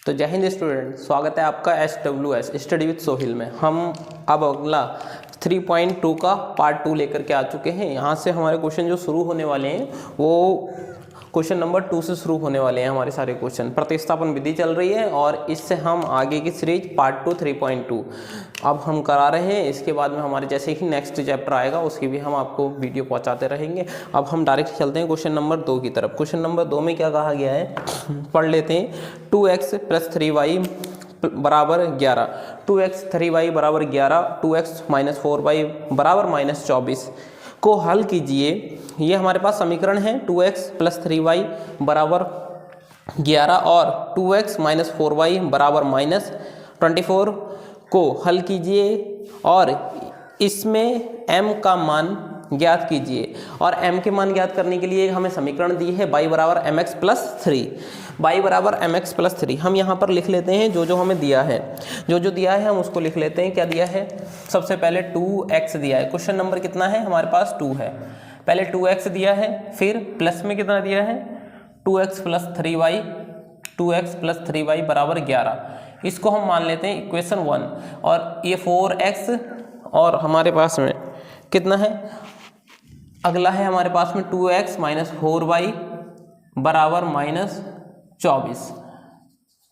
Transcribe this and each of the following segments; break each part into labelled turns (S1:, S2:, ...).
S1: तो जय हिंद स्टूडेंट, स्वागत है आपका SWS स्टडी विद सोहिल में। हम अब अगला 3.2 का पार्ट 2 लेकर के आ चुके हैं। यहाँ से हमारे क्वेश्चन जो शुरू होने वाले हैं वो क्वेश्चन नंबर 2 से शुरू होने वाले हैं। हमारे सारे क्वेश्चन प्रतिस्थापन विधि चल रही है और इससे हम आगे की सीरीज पार्ट 2 3.2 अब हम करा रहे हैं। इसके बाद में हमारे जैसे ही नेक्स्ट चैप्टर आएगा उसकी भी हम आपको वीडियो पहुंचाते रहेंगे। अब हम डायरेक्ट चलते हैं क्वेश्चन नंबर 2 की तरफ। क्वेश्चन नंबर 2 में क्या कहा गया है पढ़ लेते हैं। 2x + 3y बराबर 11, 2x 3y बराबर 11, 2x - 4y बराबर -24 को हल कीजिए। ये हमारे पास समीकरण है 2x + 3y बराबर 11 और 2x - 4y बराबर -24 को हल कीजिए और इसमें m का मान ज्ञात कीजिए। और m के मान ज्ञात करने के लिए हमें समीकरण दी है y बराबर mx + 3, y बराबर mx + 3। हम यहाँ पर लिख लेते हैं जो हमें दिया है, जो दिया है हम उसको लिख लेते हैं। क्या दिया है? सबसे पहले 2x दिया है। क्वेश्चन नंबर कितना है हमारे पास? 2 है। पहले 2x दिया है, फिर प्लस में कितना दिया है? 2x + 3y, 2x + 3y बराबर 11। इसको हम मान लेते हैं इक्वेशन 1। और ये 4x और हमारे पास में कितना है? अगला है हमारे पास में 2x - 4y बराबर -24।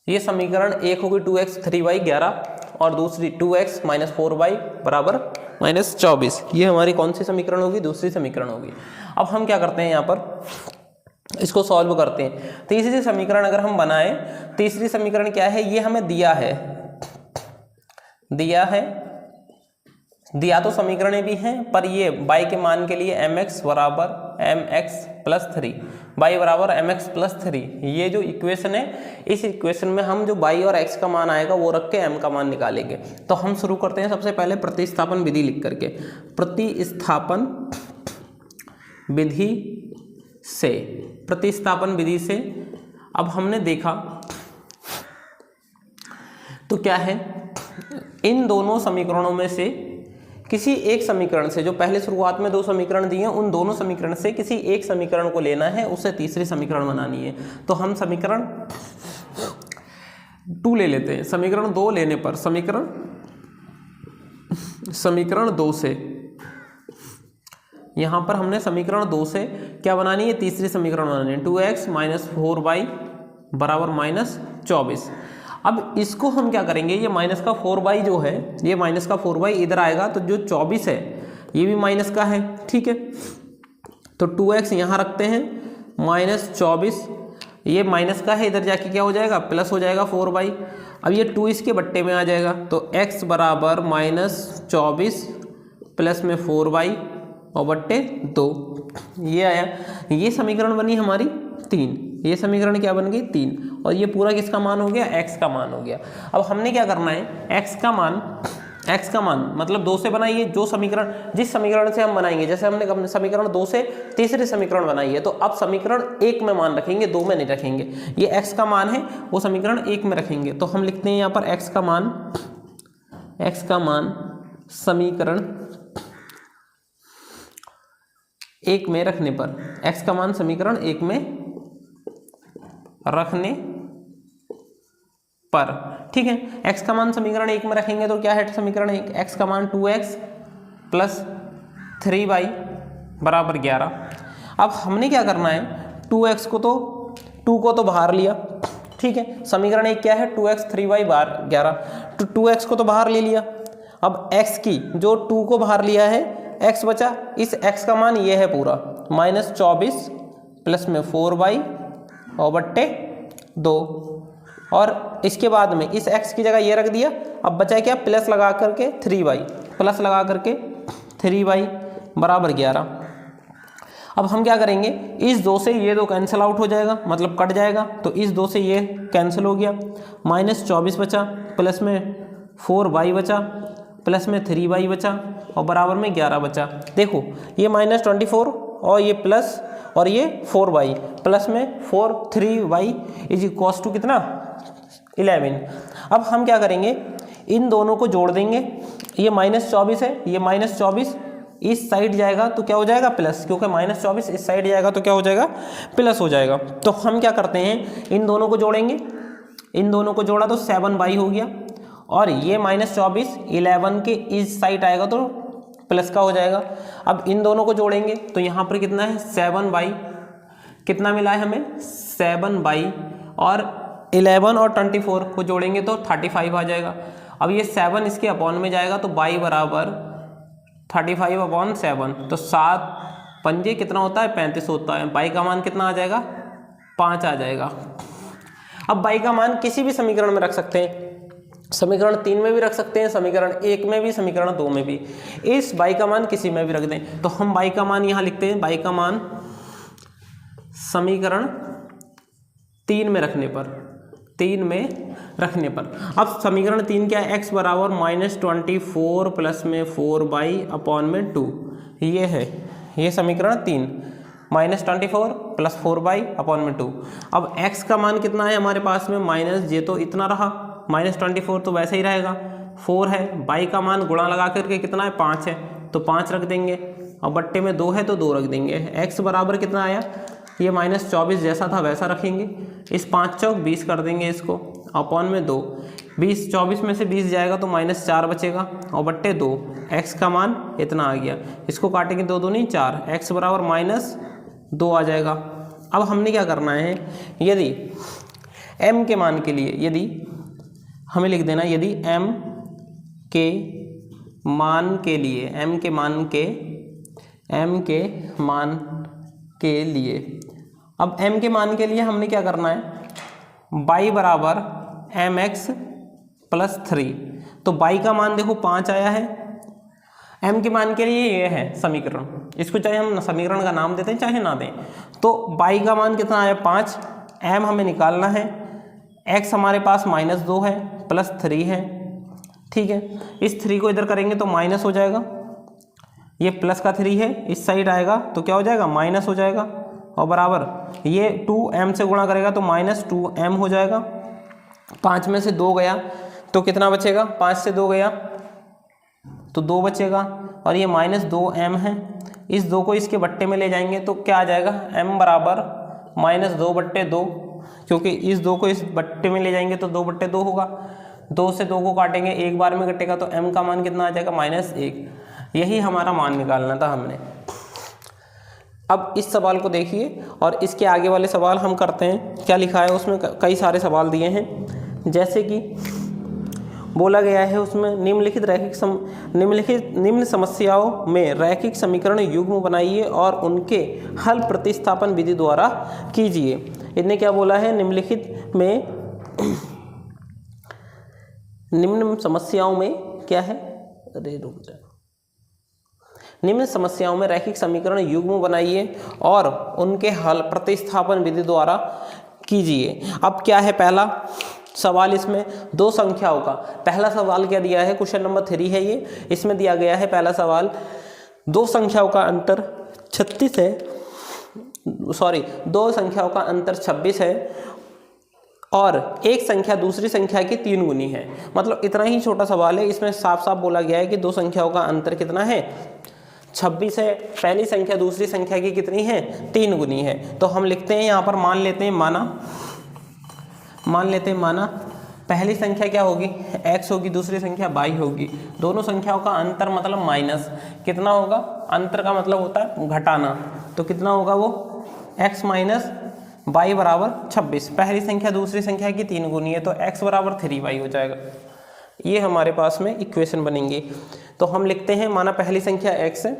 S1: ये समीकरण एक होगी 2x 3y 11 और दूसरी 2x - 4y बराबर -24। ये हमारी कौन सी समीकरण होगी? दूसरी समीकरण होगी। अब हम क्या करते हैं यहाँ पर इसको सॉल्व करते हैं। तीसरी समीकरण अगर हम बनाएं, तीसरी समीकरण क्या है? ये हमें दिया तो समीकरणें भी हैं, पर ये y के मान के लिए mx बराबर mx + 3, y बराबर mx + 3, ये जो इक्वेशन है इस इक्वेशन में हम जो y और x का मान आएगा वो रख के m का मान निकालेंगे। तो हम शुरू करते हैं सबसे पहले प्रतिस्थापन विधि लिख करके। प्रतिस्थापन विधि से अब हमने देखा तो क्या है, इन दोनों समीकरणों में से किसी एक समीकरण से, जो पहले शुरुआत में 2 समीकरण दिए हैं उन दोनों समीकरण से किसी एक समीकरण को लेना है, उससे तीसरी समीकरण बनानी है। तो हम समीकरण 2 ले लेते हैं। समीकरण 2 लेने पर समीकरण 2 से यहाँ पर हमने समीकरण 2 से क्या बनानी है? तीसरी समीकरण बनानी है। 2x - 4y बराबर -24। अब इसको हम क्या करेंगे? ये माइनस का 4y जो है, ये माइनस का 4y इधर आएगा तो जो 24 है ये भी माइनस का है, ठीक है। तो 2x यहाँ रखते हैं, -24 ये माइनस का है, इधर जाके क्या हो जाएगा? प्लस हो जाएगा 4y। अब ये 2 इसके बट्टे में आ जाएगा तो x बराबर -24 प्लस में 4y और बट्टे 2, ये आया। ये समीकरण बनी हमारी 3। ये समीकरण क्या बन गई? 3। और ये पूरा किसका मान हो गया? x का मान हो गया। अब हमने क्या करना है? x का मान मतलब 2 से बनाइए। जो समीकरण जिस समीकरण से हम बनाएंगे, जैसे हमने समीकरण 2 से तीसरी समीकरण बनाई है, तो अब समीकरण 1 में मान रखेंगे, 2 में नहीं रखेंगे। ये x का मान है, वो समीकरण 1 में रखेंगे। तो हम लिखते हैं यहाँ पर x का मान समीकरण 1 में रखने पर, x का मान समीकरण 1 में रखने पर, ठीक है। x का मान समीकरण 1 में रखेंगे तो क्या है समीकरण 1? x का मान 2x + 3y बराबर 11। अब हमने क्या करना है? 2x को तो 2 को तो बाहर लिया, ठीक है। समीकरण 1 क्या है? 2x 3y बाहर 11, तो 2x को तो बाहर ले लिया। अब x की जो 2 को बाहर लिया है, x बचा। इस x का मान ये है पूरा -24 प्लस में 4y और बट्टे 2, और इसके बाद में इस x की जगह ये रख दिया। अब बचा क्या? प्लस लगा करके 3y, प्लस लगा करके 3y बराबर 11। अब हम क्या करेंगे? इस 2 से ये 2 कैंसिल आउट हो जाएगा, मतलब कट जाएगा। तो इस 2 से ये कैंसिल हो गया, -24 बचा, प्लस में 4y बचा, प्लस में 3y बचा और बराबर में 11 बचा। देखो ये -24 और ये प्लस और ये 4y प्लस में 3y इज टू कितना? 11। अब हम क्या करेंगे? इन दोनों को जोड़ देंगे। ये -24 है, ये -24 इस साइड जाएगा तो क्या हो जाएगा? प्लस, क्योंकि -24 इस साइड जाएगा तो क्या हो जाएगा? प्लस हो जाएगा। तो हम क्या करते हैं? इन दोनों को जोड़ेंगे, इन दोनों को जोड़ा तो 7y हो गया, और ये -24 11 के इस साइड आएगा तो प्लस का हो जाएगा। अब इन दोनों को जोड़ेंगे तो यहाँ पर कितना है 7y, कितना मिला है हमें 7y, और 11 और 24 को जोड़ेंगे तो 35 आ जाएगा। अब ये 7 इसके अपॉन में जाएगा तो y बराबर 35/7, तो 7 पंजे कितना होता है 35 होता है। y का मान कितना आ जाएगा 5 आ जाएगा। अब y का मान किसी भी समीकरण में रख सकते हैं, समीकरण 3 में भी रख सकते हैं, समीकरण 1 में भी, समीकरण 2 में भी। इस y का मान किसी में भी रख दें तो हम y का मान यहाँ लिखते हैं, y का मान समीकरण 3 में रखने पर, अब समीकरण 3 क्या है, x बराबर -24 प्लस में 4y अपॉन में 2, ये है ये समीकरण 3, -24 प्लस 4y अपॉन में 2। अब x का मान कितना है हमारे पास में, माइनस ये तो इतना रहा, -24 तो वैसे ही रहेगा, 4 है, y का मान गुणा लगा करके कितना है 5 है, तो 5 रख देंगे, और बट्टे में 2 है तो 2 रख देंगे। x बराबर कितना आया, ये -24 जैसा था वैसा रखेंगे, इस 5 चौक 20 कर देंगे इसको, अपॉन में 2, 20 24 में से 20 जाएगा तो -4 बचेगा, और बट्टे 2, x का मान इतना आ गया, इसको काटेंगे 2 2 नहीं 4, x बराबर -2 आ जाएगा। अब हमने क्या करना है, यदि m के मान के लिए, यदि हमें लिख देना, यदि m के मान के लिए, m के मान के लिए, अब m के मान के लिए हमने क्या करना है, y बराबर mx प्लस 3, तो y का मान देखो 5 आया है, m के मान के लिए ये है समीकरण, इसको चाहे हम समीकरण का नाम देते हैं चाहे ना दें, तो y का मान कितना आया 5, m हमें निकालना है, x हमारे पास -2 है प्लस 3 है, ठीक है, इस 3 को इधर करेंगे तो माइनस हो जाएगा, ये प्लस का 3 है इस साइड आएगा तो क्या हो जाएगा माइनस हो जाएगा, और बराबर ये 2m से गुणा करेगा तो -2m हो जाएगा, 5 में से 2 गया तो कितना बचेगा, 5 से 2 गया तो 2 बचेगा, और ये -2m है, इस 2 को इसके बट्टे में ले जाएंगे तो क्या आ जाएगा, m बराबर -2/2, क्योंकि इस 2 को इस बट्टे में ले जाएंगे तो 2/2 होगा, 2 से 2 को काटेंगे एक बार में कटेगा तो m का मान कितना आ जाएगा -1, यही हमारा मान निकालना था हमने। अब इस सवाल को देखिए और इसके आगे वाले सवाल हम करते हैं, क्या लिखा है उसमें, कई सारे सवाल दिए हैं, जैसे कि बोला गया है उसमें निम्न समस्याओं में रैखिक समीकरण युग्म बनाइए और उनके हल प्रतिस्थापन विधि द्वारा कीजिए। इन्हें क्या बोला है, निम्नलिखित में निम्न समस्याओं में क्या है, अरे रुक जा, निम्न समस्याओं में रैखिक समीकरण युग्म बनाइए और उनके हल प्रतिस्थापन विधि द्वारा कीजिए। अब क्या है पहला सवाल, इसमें दो संख्याओं का, पहला सवाल क्या दिया है, क्वेश्चन नंबर 3 है ये, इसमें दिया गया है पहला सवाल, दो संख्याओं का अंतर 36 है, दो संख्याओं का अंतर 26 है और एक संख्या दूसरी संख्या की 3 गुनी है। मतलब इतना ही छोटा सवाल है, इसमें साफ साफ बोला गया है कि दो संख्याओं का अंतर कितना है, 26 है, पहली संख्या दूसरी संख्या की कितनी है, 3 गुनी है। तो हम लिखते हैं यहाँ पर, मान लेते हैं माना पहली संख्या क्या होगी, x होगी, दूसरी संख्या y होगी, दोनों संख्याओं का अंतर मतलब माइनस, कितना होगा, अंतर का मतलब होता है घटाना, तो कितना होगा वो x माइनस y बराबर 26, पहली संख्या दूसरी संख्या की 3 गुनी है तो x बराबर 3y हो जाएगा। ये हमारे पास में इक्वेशन बनेंगी। तो हम लिखते हैं, माना पहली संख्या x है,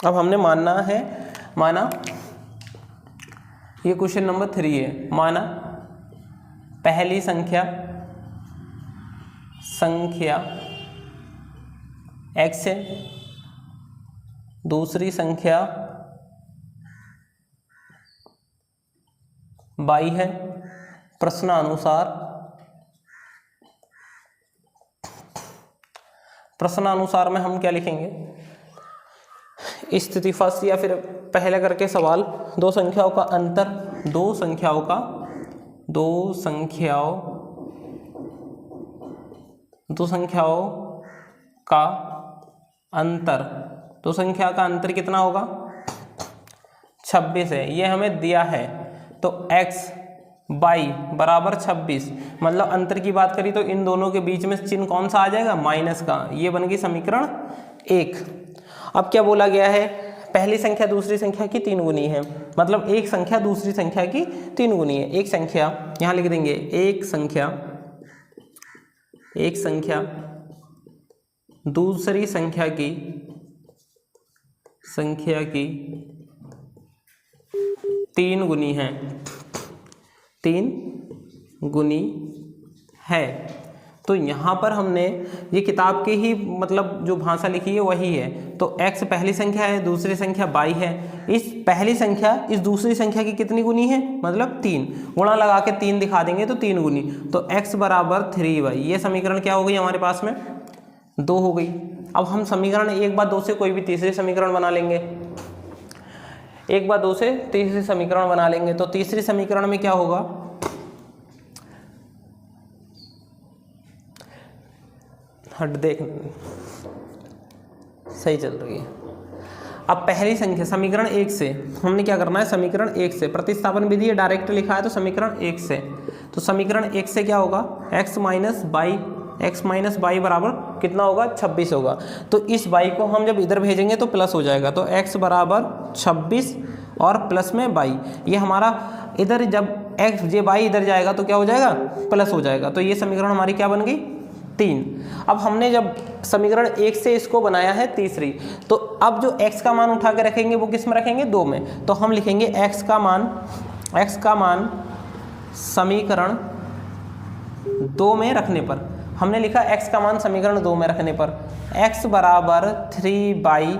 S1: अब हमने माना ये क्वेश्चन नंबर 3 है, माना पहली संख्या x है, दूसरी संख्या y है, प्रश्नानुसार में हम क्या लिखेंगे, स्थिति फर्स्ट या फिर पहले करके सवाल, दो संख्याओं का अंतर कितना होगा, 26 है, ये हमें दिया है, तो x बाई बराबर 26, मतलब अंतर की बात करी तो इन दोनों के बीच में चिन्ह कौन सा आ जाएगा, माइनस का। ये बन गई समीकरण 1। अब क्या बोला गया है, पहली संख्या दूसरी संख्या की 3 गुनी है, मतलब एक संख्या दूसरी संख्या की 3 गुनी है। एक संख्या यहां लिख देंगे, एक संख्या दूसरी संख्या की 3 गुनी है, 3 गुनी है। तो यहाँ पर हमने ये किताब की ही मतलब जो भाषा लिखी है वही है। तो x पहली संख्या है, दूसरी संख्या y है। इस पहली संख्या इस दूसरी संख्या की कितनी गुनी है, मतलब 3, गुणा लगा के 3 दिखा देंगे तो 3 गुनी। तो x बराबर 3y, ये समीकरण क्या हो गई हमारे पास में, 2 हो गई। अब हम समीकरण 1 बार 2 से कोई भी तीसरी समीकरण बना लेंगे, 1 बार 2 से तीसरी समीकरण बना लेंगे। तो तीसरी समीकरण में क्या होगा, हट देख सही चल रही है। अब पहली संख्या समीकरण 1 से हमने क्या करना है, समीकरण 1 से प्रतिस्थापन विधि है, डायरेक्ट लिखा है तो समीकरण 1 से। तो समीकरण 1 से क्या होगा, x माइनस बाई बराबर कितना होगा, 26 होगा। तो इस बाई को हम जब इधर भेजेंगे तो प्लस हो जाएगा। तो x बराबर 26 और प्लस में बाई, ये हमारा इधर जब x जे बाई इधर जाएगा तो क्या हो जाएगा, प्लस हो जाएगा। तो ये समीकरण हमारी क्या बन गई, 3। अब हमने जब समीकरण 1 से इसको बनाया है तीसरी, तो अब जो x का मान उठा के रखेंगे वो किस में रखेंगे, 2 में। तो हम लिखेंगे x का मान समीकरण 2 में रखने पर, हमने लिखा x का मान समीकरण 2 में रखने पर x बराबर 3y।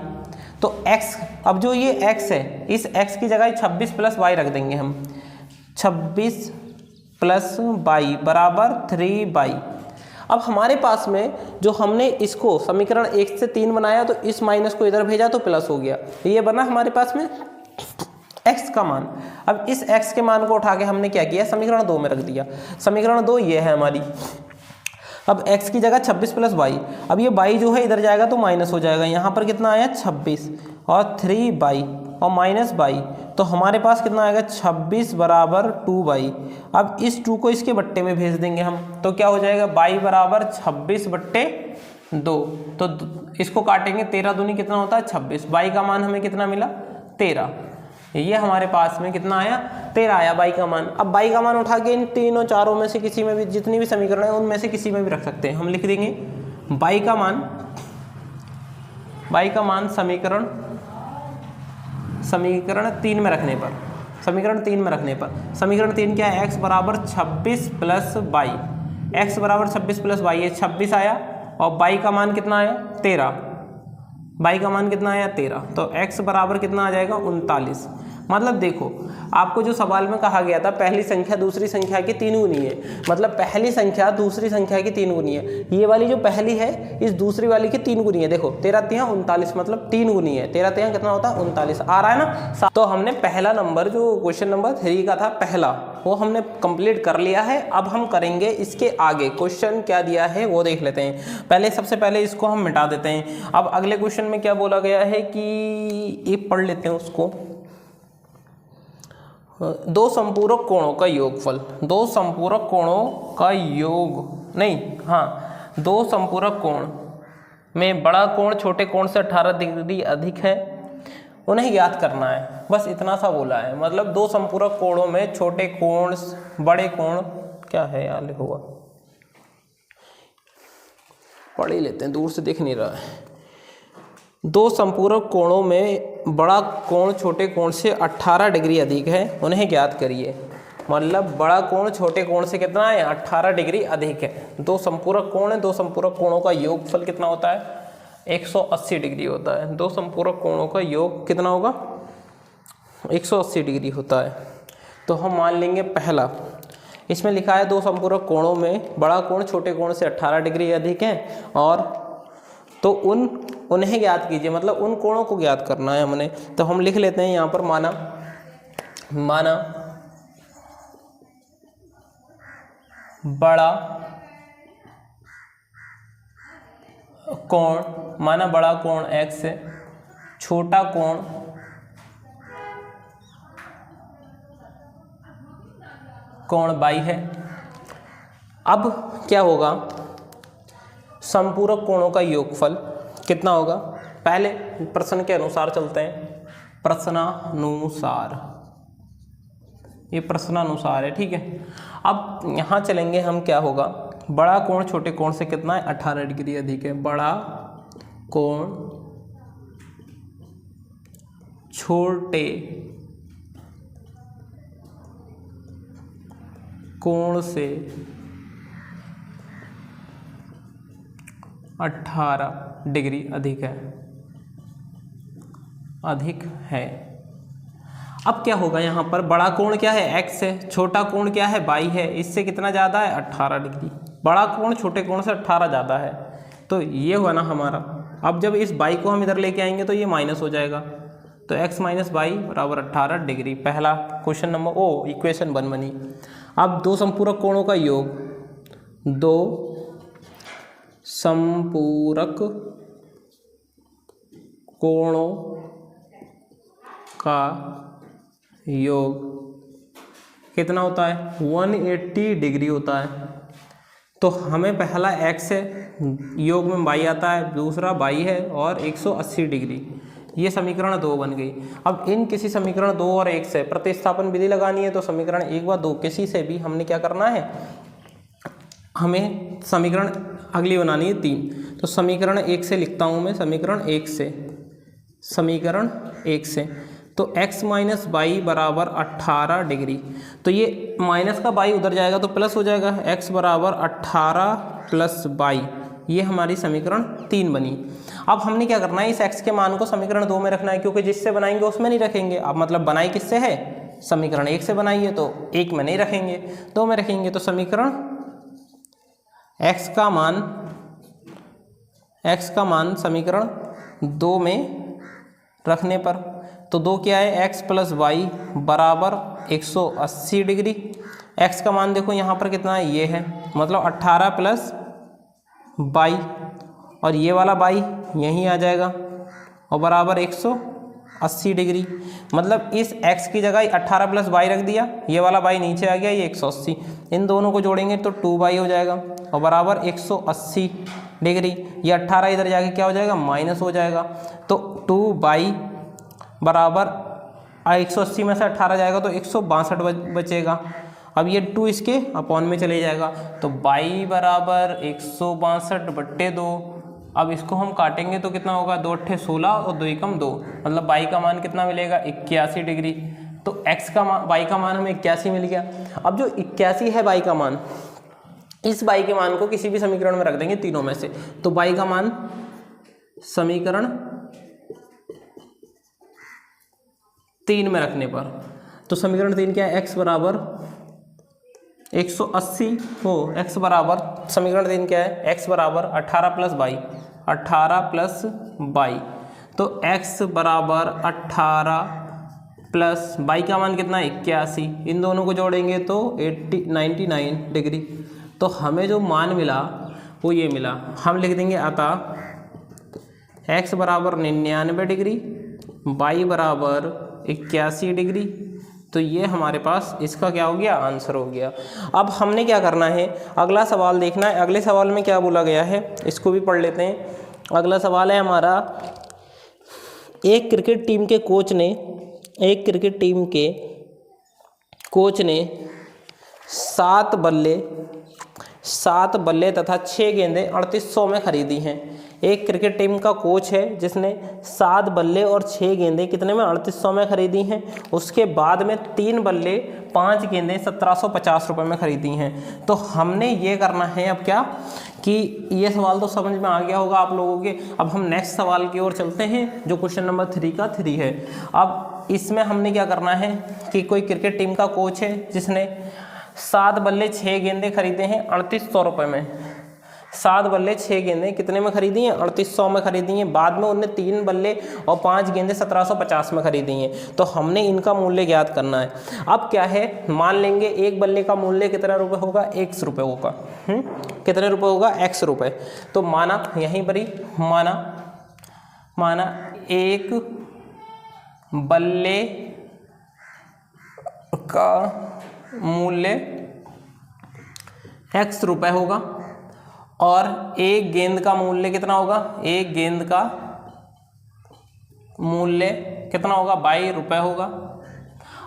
S1: तो x, अब जो ये x है, इस x की जगह 26 प्लस y रख देंगे हम, 26 प्लस y बराबर 3y। अब हमारे पास में जो हमने इसको समीकरण 1 से 3 बनाया, तो इस माइनस को इधर भेजा तो प्लस हो गया, ये बना हमारे पास में x का मान। अब इस x के मान को उठा के हमने क्या किया, समीकरण 2 में रख दिया। समीकरण 2 ये है हमारी। अब x की जगह 26 प्लस y, अब ये y जो है इधर जाएगा तो माइनस हो जाएगा, यहाँ पर कितना आया 26 और 3y और माइनस y, तो हमारे पास कितना आएगा 26 बराबर 2y। अब इस 2 को इसके बट्टे में भेज देंगे हम, तो क्या हो जाएगा y बराबर 26 बट्टे 2। तो इसको काटेंगे, 13 दूनी कितना होता है 26, y का मान हमें कितना मिला 13। ये हमारे पास में कितना आया, 13 आया y का मान। अब y का मान उठा के इन तीनों चारों में से किसी में भी, जितनी भी समीकरण है उनमें से किसी में भी रख सकते हैं। हम लिख देंगे y का मान समीकरण 3 में रखने पर, समीकरण 3 क्या है, x बराबर 26 प्लस y, x बराबर 26 प्लस y, ये 26 आया और y का मान कितना आया 13, y का मान कितना आया 13। तो x बराबर कितना आ जाएगा 39। मतलब देखो, आपको जो सवाल में कहा गया था पहली संख्या दूसरी संख्या की 3 गुनी है, मतलब पहली संख्या दूसरी संख्या की 3 गुनी है। ये वाली जो पहली है इस दूसरी वाली की 3 गुनी है। देखो 13 तिया 39, मतलब 3 गुनी है। 13 तिया कितना होता है 39, आ रहा है ना। तो हमने पहला नंबर जो क्वेश्चन नंबर 3 का था पहला, वो हमने कंप्लीट कर लिया है। अब हम करेंगे इसके आगे क्वेश्चन क्या दिया है वो देख लेते हैं। सबसे पहले इसको हम मिटा देते हैं। अब अगले क्वेश्चन में क्या बोला गया है कि ये पढ़ लेते हैं उसको। दो संपूरक कोणों का योगफल, दो संपूरक कोण में बड़ा कोण छोटे कोण से 18 डिग्री अधिक है, उन्हें ज्ञात करना है। बस इतना सा बोला है। मतलब दो संपूरक कोणों में छोटे कोण बड़े कोण क्या है यार, होगा पढ़ ही लेते हैं, दूर से दिख नहीं रहा है। दो संपूरक कोणों में बड़ा कोण छोटे कोण से 18 डिग्री अधिक है, उन्हें ज्ञात करिए। मतलब बड़ा कोण छोटे कोण से कितना है 18 डिग्री अधिक है। दो संपूरक कोण है, दो संपूरक कोणों का योगफल कितना होता है 180 डिग्री होता है। दो संपूरक कोणों का योग कितना होगा 180 डिग्री होता है। तो हम मान लेंगे पहला, इसमें लिखा है दो संपूरक कोणों में बड़ा कोण छोटे कोण से 18 डिग्री अधिक है, और तो उन्हें ज्ञात कीजिए, मतलब उन कोणों को ज्ञात करना है हमने। तो हम लिख लेते हैं यहाँ पर माना बड़ा कोण x, छोटा कोण बाई है। अब क्या होगा, समपूरक कोणों का योगफल कितना होगा, पहले प्रश्न के अनुसार चलते हैं, प्रश्नानुसार, ये प्रश्नानुसार है, ठीक है। अब यहाँ चलेंगे हम, क्या होगा, बड़ा कोण छोटे कोण से कितना है, 18 डिग्री अधिक है। बड़ा कोण छोटे कोण से 18 डिग्री अधिक है। अब क्या होगा, यहाँ पर बड़ा कोण क्या है, x है, छोटा कोण क्या है, y है, इससे कितना ज़्यादा है, 18 डिग्री। बड़ा कोण छोटे कोण से 18 ज़्यादा है, तो ये हुआ ना हमारा। अब जब इस y को हम इधर लेके आएंगे तो ये माइनस हो जाएगा, तो x माइनस y बराबर 18 डिग्री। पहला क्वेश्चन नंबर इक्वेशन 1 बनी। अब दो संपूरक कोणों का योग, दो संपूरक कोणों का योग कितना होता है, 180 डिग्री होता है। तो हमें पहला x है, योग में y आता है, दूसरा y है और 180 डिग्री, ये समीकरण 2 बन गई। अब इन किसी समीकरण 2 और 1 से प्रतिस्थापन विधि लगानी है, तो समीकरण 1 व 2 किसी से भी हमने क्या करना है, हमें समीकरण अगली बनानी है 3। तो समीकरण 1 से लिखता हूँ मैं, समीकरण 1 से तो x माइनस वाई बराबर 18 डिग्री, तो ये माइनस का y उधर जाएगा तो प्लस हो जाएगा, x बराबर 18 प्लस y, ये हमारी समीकरण 3 बनी। अब हमने क्या करना है, इस x के मान को समीकरण 2 में रखना है, क्योंकि जिससे बनाएंगे उसमें नहीं रखेंगे। अब मतलब बनाई किससे है, समीकरण 1 से बनाई है, तो 1 में नहीं रखेंगे, 2 में रखेंगे। तो समीकरण x का मान समीकरण 2 में रखने पर, तो 2 क्या है, x प्लस वाई बराबर 180 डिग्री। x का मान देखो यहाँ पर कितना है, ये है, मतलब 18 प्लस वाई, और ये वाला वाई यहीं आ जाएगा और बराबर 180 डिग्री। मतलब इस x की जगह 18 प्लस वाई रख दिया, ये वाला वाई नीचे आ गया, ये 180, इन दोनों को जोड़ेंगे तो 2y हो जाएगा और बराबर 180 डिग्री। ये 18 इधर जाके क्या हो जाएगा, माइनस हो जाएगा, तो 2y बराबर 180 में से 18 जाएगा तो 162 बचेगा। अब ये 2 इसके अपॉन में चले जाएगा, तो y बराबर 162/2। अब इसको हम काटेंगे तो कितना होगा, 2 8 16 और 2 एकम 2, मतलब y का मान कितना मिलेगा, 81 डिग्री। तो y का मान हमें 81 मिल गया। अब जो 81 है y का मान, इस y के मान को किसी भी समीकरण में रख देंगे तीनों में से, तो y का मान समीकरण 3 में रखने पर, तो समीकरण 3 क्या है, x बराबर 180 हो, x बराबर, समीकरण 3 क्या है, x बराबर 18 प्लस वाई, 18 प्लस वाई, तो x बराबर 18 प्लस वाई का मान कितना है, 81, इन दोनों को जोड़ेंगे तो 99 डिग्री। तो हमें जो मान मिला वो ये मिला। हम लिख देंगे अतः x बराबर 99 डिग्री, y बराबर 81 डिग्री। तो ये हमारे पास इसका क्या हो गया, आंसर हो गया। अब हमने क्या करना है, अगला सवाल देखना है। अगले सवाल में क्या बोला गया है, इसको भी पढ़ लेते हैं। अगला सवाल है हमारा, एक क्रिकेट टीम के कोच ने 7 बल्ले तथा 6 गेंदें 3800 में खरीदी हैं। एक क्रिकेट टीम का कोच है जिसने 7 बल्ले और 6 गेंदें कितने में, 3800 में खरीदी हैं। उसके बाद में 3 बल्ले 5 गेंदें 1750 रुपये में खरीदी हैं। तो हमने ये करना है अब क्या, कि ये सवाल तो समझ में आ गया होगा आप लोगों के। अब हम नेक्स्ट सवाल की ओर चलते हैं, जो क्वेश्चन नंबर 3 का 3 है। अब इसमें हमने क्या करना है कि कोई क्रिकेट टीम का कोच है जिसने 7 बल्ले 6 गेंदें खरीदे हैं 3800 रुपये में। 7 बल्ले 6 गेंदें कितने में खरीदी हैं, 3800 में खरीदी हैं। बाद में उन्होंने 3 बल्ले और 5 गेंदें 1750 में खरीदी हैं। तो हमने इनका मूल्य ज्ञात करना है। अब क्या है, मान लेंगे एक बल्ले का मूल्य कितना रुपये होगा, x रुपये होगा। कितने रुपये होगा, x रुपये। तो माना यहीं पर ही माना एक बल्ले का मूल्य x रुपए होगा और एक गेंद का मूल्य कितना होगा, एक गेंद का मूल्य कितना होगा, 22 रुपए होगा।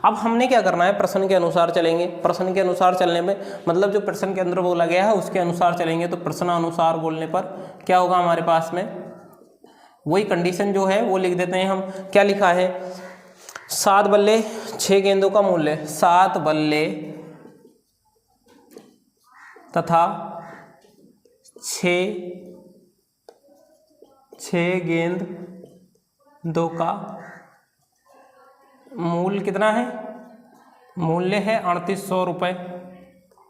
S1: अब हमने क्या करना है, प्रश्न के अनुसार चलेंगे। प्रश्न के अनुसार चलने में मतलब जो प्रश्न के अंदर बोला गया है उसके अनुसार चलेंगे। तो प्रश्न अनुसार बोलने पर क्या होगा हमारे पास में, वही कंडीशन जो है वो लिख देते हैं हम। क्या लिखा है, 7 बल्ले 6 गेंदों का मूल्य, 7 बल्ले तथा 6 गेंदों का मूल्य कितना है, मूल्य है 3800 रुपये,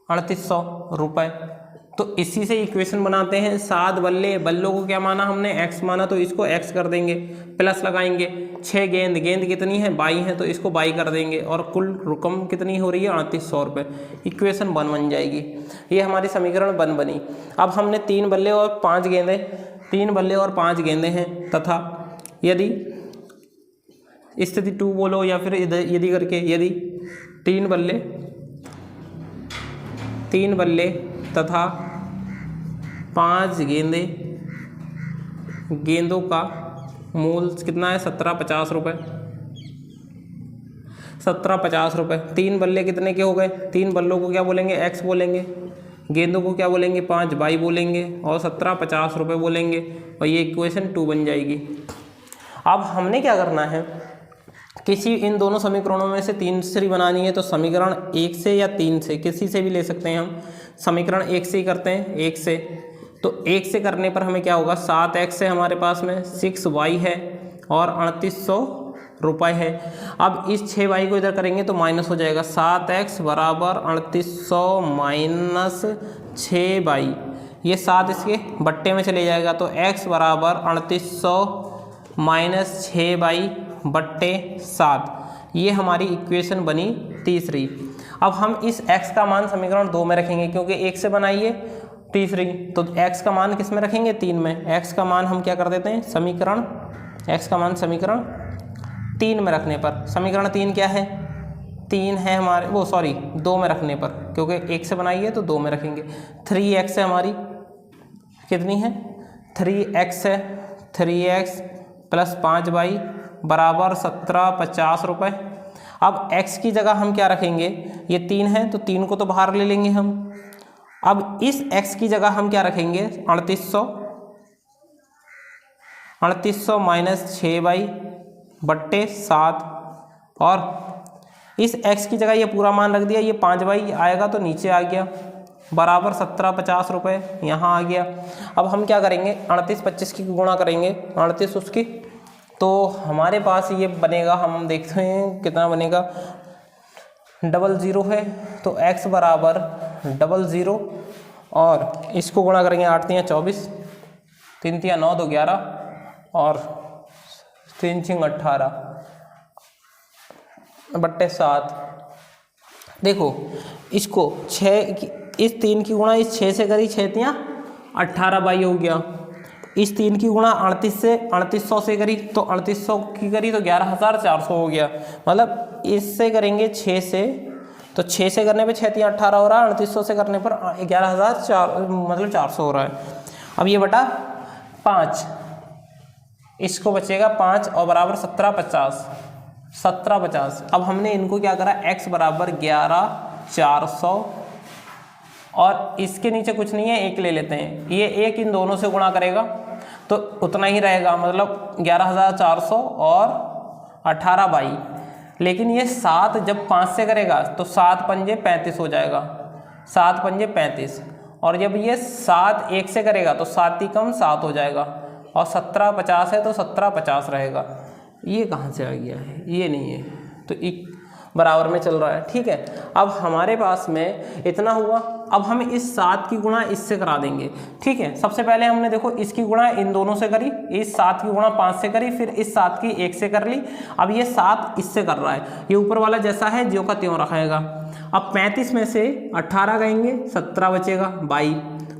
S1: 3800 रुपये। तो इसी से इक्वेशन बनाते हैं। 7 बल्ले, बल्लों को क्या माना हमने, x माना, तो इसको x कर देंगे, प्लस लगाएंगे। 6 गेंद, गेंद कितनी है, 22 है, तो इसको 22 कर देंगे और कुल रकम कितनी हो रही है, 3800 रुपये। इक्वेशन बन जाएगी। ये हमारी समीकरण बनी। अब हमने 3 बल्ले और 5 गेंदें, 3 बल्ले और 5 गेंदें हैं तथा यदि स्थिति 2 बोलो या फिर यदि करके, यदि 3 बल्ले तथा 5 गेंदों का मूल्य कितना है, 1750 रुपये, 1750 रुपये। 3 बल्ले कितने के हो गए, 3 बल्लों को क्या बोलेंगे, x बोलेंगे, गेंदों को क्या बोलेंगे, 5 22 बोलेंगे और 1750 रुपये बोलेंगे और ये इक्वेशन 2 बन जाएगी। अब हमने क्या करना है, किसी इन दोनों समीकरणों में से तीसरी बनानी है। तो समीकरण 1 से या 3 से किसी से भी ले सकते हैं हम। समीकरण 1 से ही करते हैं, 1 से। तो 1 से करने पर हमें क्या होगा, 7x है हमारे पास में, 6y है और 3800 रुपये है। अब इस 6y को इधर करेंगे तो माइनस हो जाएगा, 7x बराबर 3800 माइनस 6y, ये 7 इसके बट्टे में चले जाएगा। तो x बराबर 3800 माइनस 6y बट्टे 7, ये हमारी इक्वेशन बनी तीसरी। अब हम इस x का मान समीकरण 2 में रखेंगे क्योंकि 1 से बनाइए तीसरी, तो x का मान किस में रखेंगे, 3 में। x का मान हम क्या कर देते हैं, x का मान समीकरण 3 में रखने पर, समीकरण 3 क्या है, 3 है हमारे, 2 में रखने पर, क्योंकि 1 से बनाइए तो 2 में रखेंगे। 3x है हमारी, कितनी है, 3x है, 3x प्लस 5y बराबर 1750 रुपये। अब x की जगह हम क्या रखेंगे, ये 3 है तो 3 को तो बाहर ले लेंगे हम। अब इस x की जगह हम क्या रखेंगे, 3800 माइनस 6y बट्टे 7 और इस x की जगह ये पूरा मान रख दिया, ये 5y आएगा तो नीचे आ गया बराबर 1750 रुपये, यहाँ आ गया। अब हम क्या करेंगे, 38 25 की गुणा करेंगे, 38 उसकी, तो हमारे पास ये बनेगा, हम देखते हैं कितना बनेगा, 00 है तो x बराबर 00 और इसको गुणा करेंगे, 8 3 24, 3 3 9 2 11 और 3 6 18 बट्टे 7। देखो इसको 6, इस 3 की गुणा इस 6 से करी, 6 3 18 बाई हो गया। इस 3 की गुणा 38 से 3800 से करी तो 3800 की करी तो 11400 हो गया। मतलब इससे करेंगे 6 से, तो 6 से करने पे 6 3 18 हो रहा है, 3800 से करने पर 11400 हो रहा है। अब ये बटा 5, इसको बचेगा 5 और बराबर 1750। अब हमने इनको क्या करा, x बराबर 11400 और इसके नीचे कुछ नहीं है, 1 ले लेते हैं, ये 1 इन दोनों से गुणा करेगा तो उतना ही रहेगा, मतलब 11400 और 18 बाई, लेकिन ये 7 जब 5 से करेगा तो 7 पंजे 35 हो जाएगा, 7 पंजे 35, और जब ये 7 1 से करेगा तो 7 ही कम 7 हो जाएगा और 1750 है तो 1750 रहेगा। ये कहाँ से आ गया है, ये नहीं है, तो एक बराबर में चल रहा है, ठीक है। अब हमारे पास में इतना हुआ, अब हम इस 7 की गुणा इससे करा देंगे, ठीक है। सबसे पहले हमने देखो इसकी गुणा इन दोनों से करी, इस 7 की गुणा 5 से करी, फिर इस 7 की 1 से कर ली, अब ये 7 इससे कर रहा है, ये ऊपर वाला जैसा है ज्यों का त्यों रखेगा। अब 35 में से 18 गएंगे, 17 बचेगा 22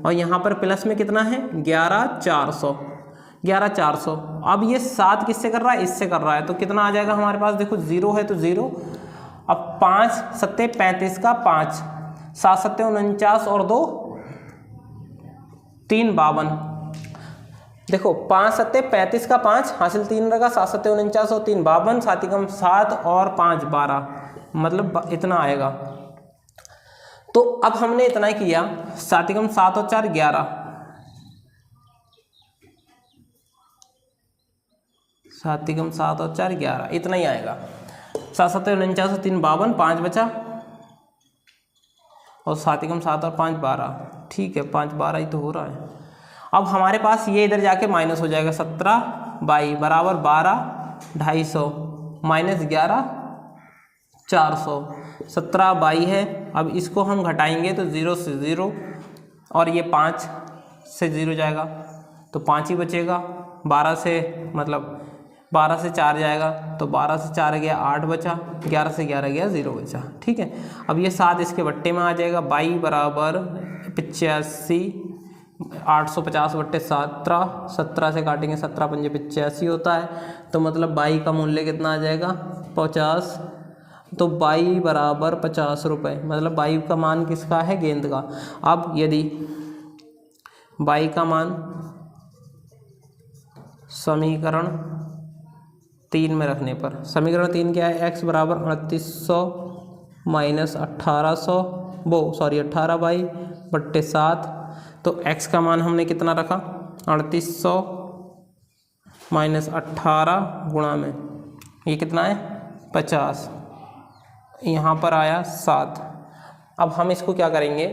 S1: और यहाँ पर प्लस में कितना है 11400। अब ये 7 किससे कर रहा है, इससे कर रहा है, तो कितना आ जाएगा हमारे पास, देखो 0 है तो 0, अब 5 7 35 का 5, 7 7 49 और 2 3 52, देखो 5 सत्ते 35 का 5 हासिल 3 रखा, 7 सत्ते 49 और 3 52, 7 एकम 7 और 5 12, मतलब इतना आएगा। तो अब हमने इतना ही किया, 7 एकम 7 और 4 11, 7 एकम 7 और 4 11, इतना ही आएगा। 7 सत्ते 49 और 3 52, 5 बचा और 7 एकम 7 और 5 12, ठीक है 5 12 ही तो हो रहा है। अब हमारे पास ये इधर जाके माइनस हो जाएगा, 17 22 बराबर 12 250 माइनस 11 400, 17 22 है। अब इसको हम घटाएंगे तो 0 से 0 और ये 5 से 0 जाएगा तो 5 ही बचेगा, 12 से मतलब 12 से 4 जाएगा तो 12 से 4 गया 8 बचा, 11 से 11 गया 0 बचा, ठीक है। अब ये 7 इसके बट्टे में आ जाएगा, 22 बराबर 85, 850 बट्टे 17, 17 से काटेंगे 17 पंजे 85 होता है, तो मतलब 22 का मूल्य कितना आ जाएगा 50, तो 22 बराबर 50 रुपये, मतलब 22 का मान किसका है, गेंद का। अब यदि 22 का मान समीकरण 3 में रखने पर, समीकरण 3 क्या है, x बराबर 3800 माइनस 1800 18 बाई बट्टे 7, तो x का मान हमने कितना रखा 3800 माइनस 18 गुणा में ये कितना है 50, यहाँ पर आया 7। अब हम इसको क्या करेंगे,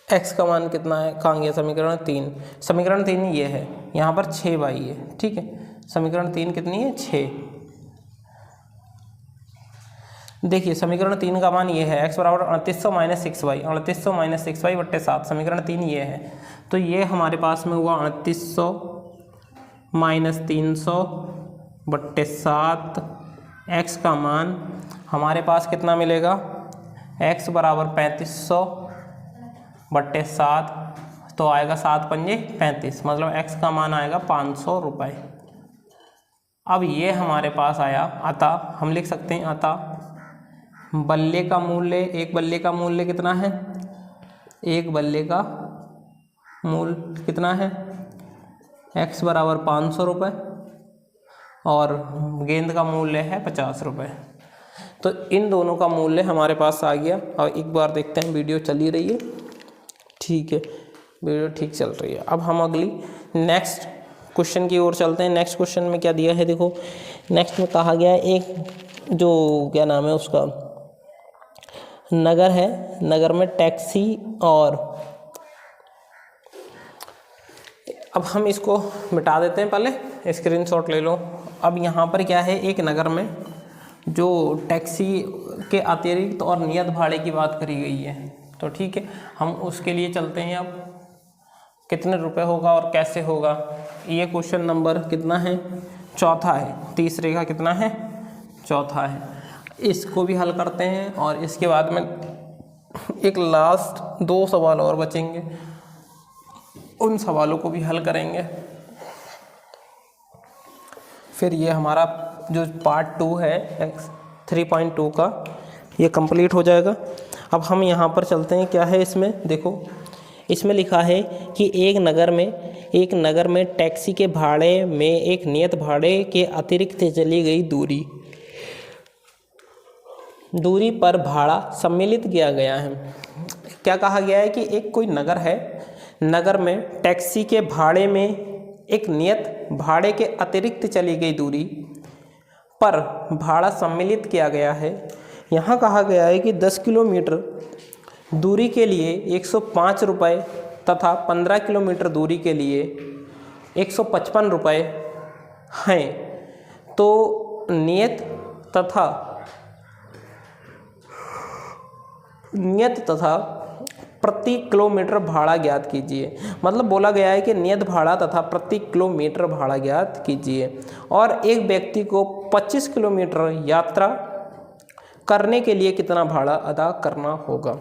S1: x का मान कितना है, कहाँ गया समीकरण 3, समीकरण 3 ये है, यहाँ पर 6 बाई है, ठीक है। समीकरण 3 कितनी है 6, देखिए समीकरण 3 का मान ये है, x बराबर 3800 माइनस 6 बाई, 3800 माइनस 6 बाई बट्टे 7, समीकरण 3 ये है। तो ये हमारे पास में हुआ 3800 माइनस 300 बट्टे 7, x का मान हमारे पास कितना मिलेगा, x बराबर 3500 बट्टे 7, तो आएगा 7 पंजे 35, मतलब x का मान आएगा 500 रुपये। अब ये हमारे पास आया, अतः हम लिख सकते हैं अतः बल्ले का मूल्य, एक बल्ले का मूल्य कितना है, एक बल्ले का मूल्य कितना है, x बराबर 500 रुपये और गेंद का मूल्य है 50 रुपये। तो इन दोनों का मूल्य हमारे पास आ गया। और एक बार देखते हैं, वीडियो चली रही है, ठीक है वीडियो ठीक चल रही है। अब हम अगली नेक्स्ट क्वेश्चन की ओर चलते हैं। नेक्स्ट क्वेश्चन में क्या दिया है, देखो नेक्स्ट में कहा गया है एक जो क्या नाम है उसका, नगर है, नगर में टैक्सी, और अब हम इसको मिटा देते हैं, पहले स्क्रीनशॉट ले लो। अब यहाँ पर क्या है, एक नगर में जो टैक्सी के अतिरिक्त और नियत भाड़े की बात करी गई है, तो ठीक है हम उसके लिए चलते हैं। अब कितने रुपए होगा और कैसे होगा, ये क्वेश्चन नंबर कितना है, चौथा है, तीसरे का कितना है, चौथा है। इसको भी हल करते हैं और इसके बाद में एक लास्ट 2 सवाल और बचेंगे, उन सवालों को भी हल करेंगे, फिर ये हमारा जो पार्ट 2 है 3.2 का ये कंप्लीट हो जाएगा। अब हम यहाँ पर चलते हैं, क्या है इसमें, देखो इसमें लिखा है कि एक नगर में टैक्सी के भाड़े में एक नियत भाड़े के अतिरिक्त चली गई दूरी पर भाड़ा सम्मिलित किया गया है। क्या कहा गया है कि एक कोई नगर है, नगर में टैक्सी के भाड़े में एक नियत भाड़े के अतिरिक्त चली गई दूरी पर भाड़ा सम्मिलित किया गया है। यहाँ कहा गया है कि 10 किलोमीटर दूरी के लिए 105 रुपये तथा 15 किलोमीटर दूरी के लिए 155 रुपये हैं। तो नियत तथा प्रति किलोमीटर भाड़ा ज्ञात कीजिए। मतलब बोला गया है कि नियत भाड़ा तथा प्रति किलोमीटर भाड़ा ज्ञात कीजिए और एक व्यक्ति को 25 किलोमीटर यात्रा करने के लिए कितना भाड़ा अदा करना होगा।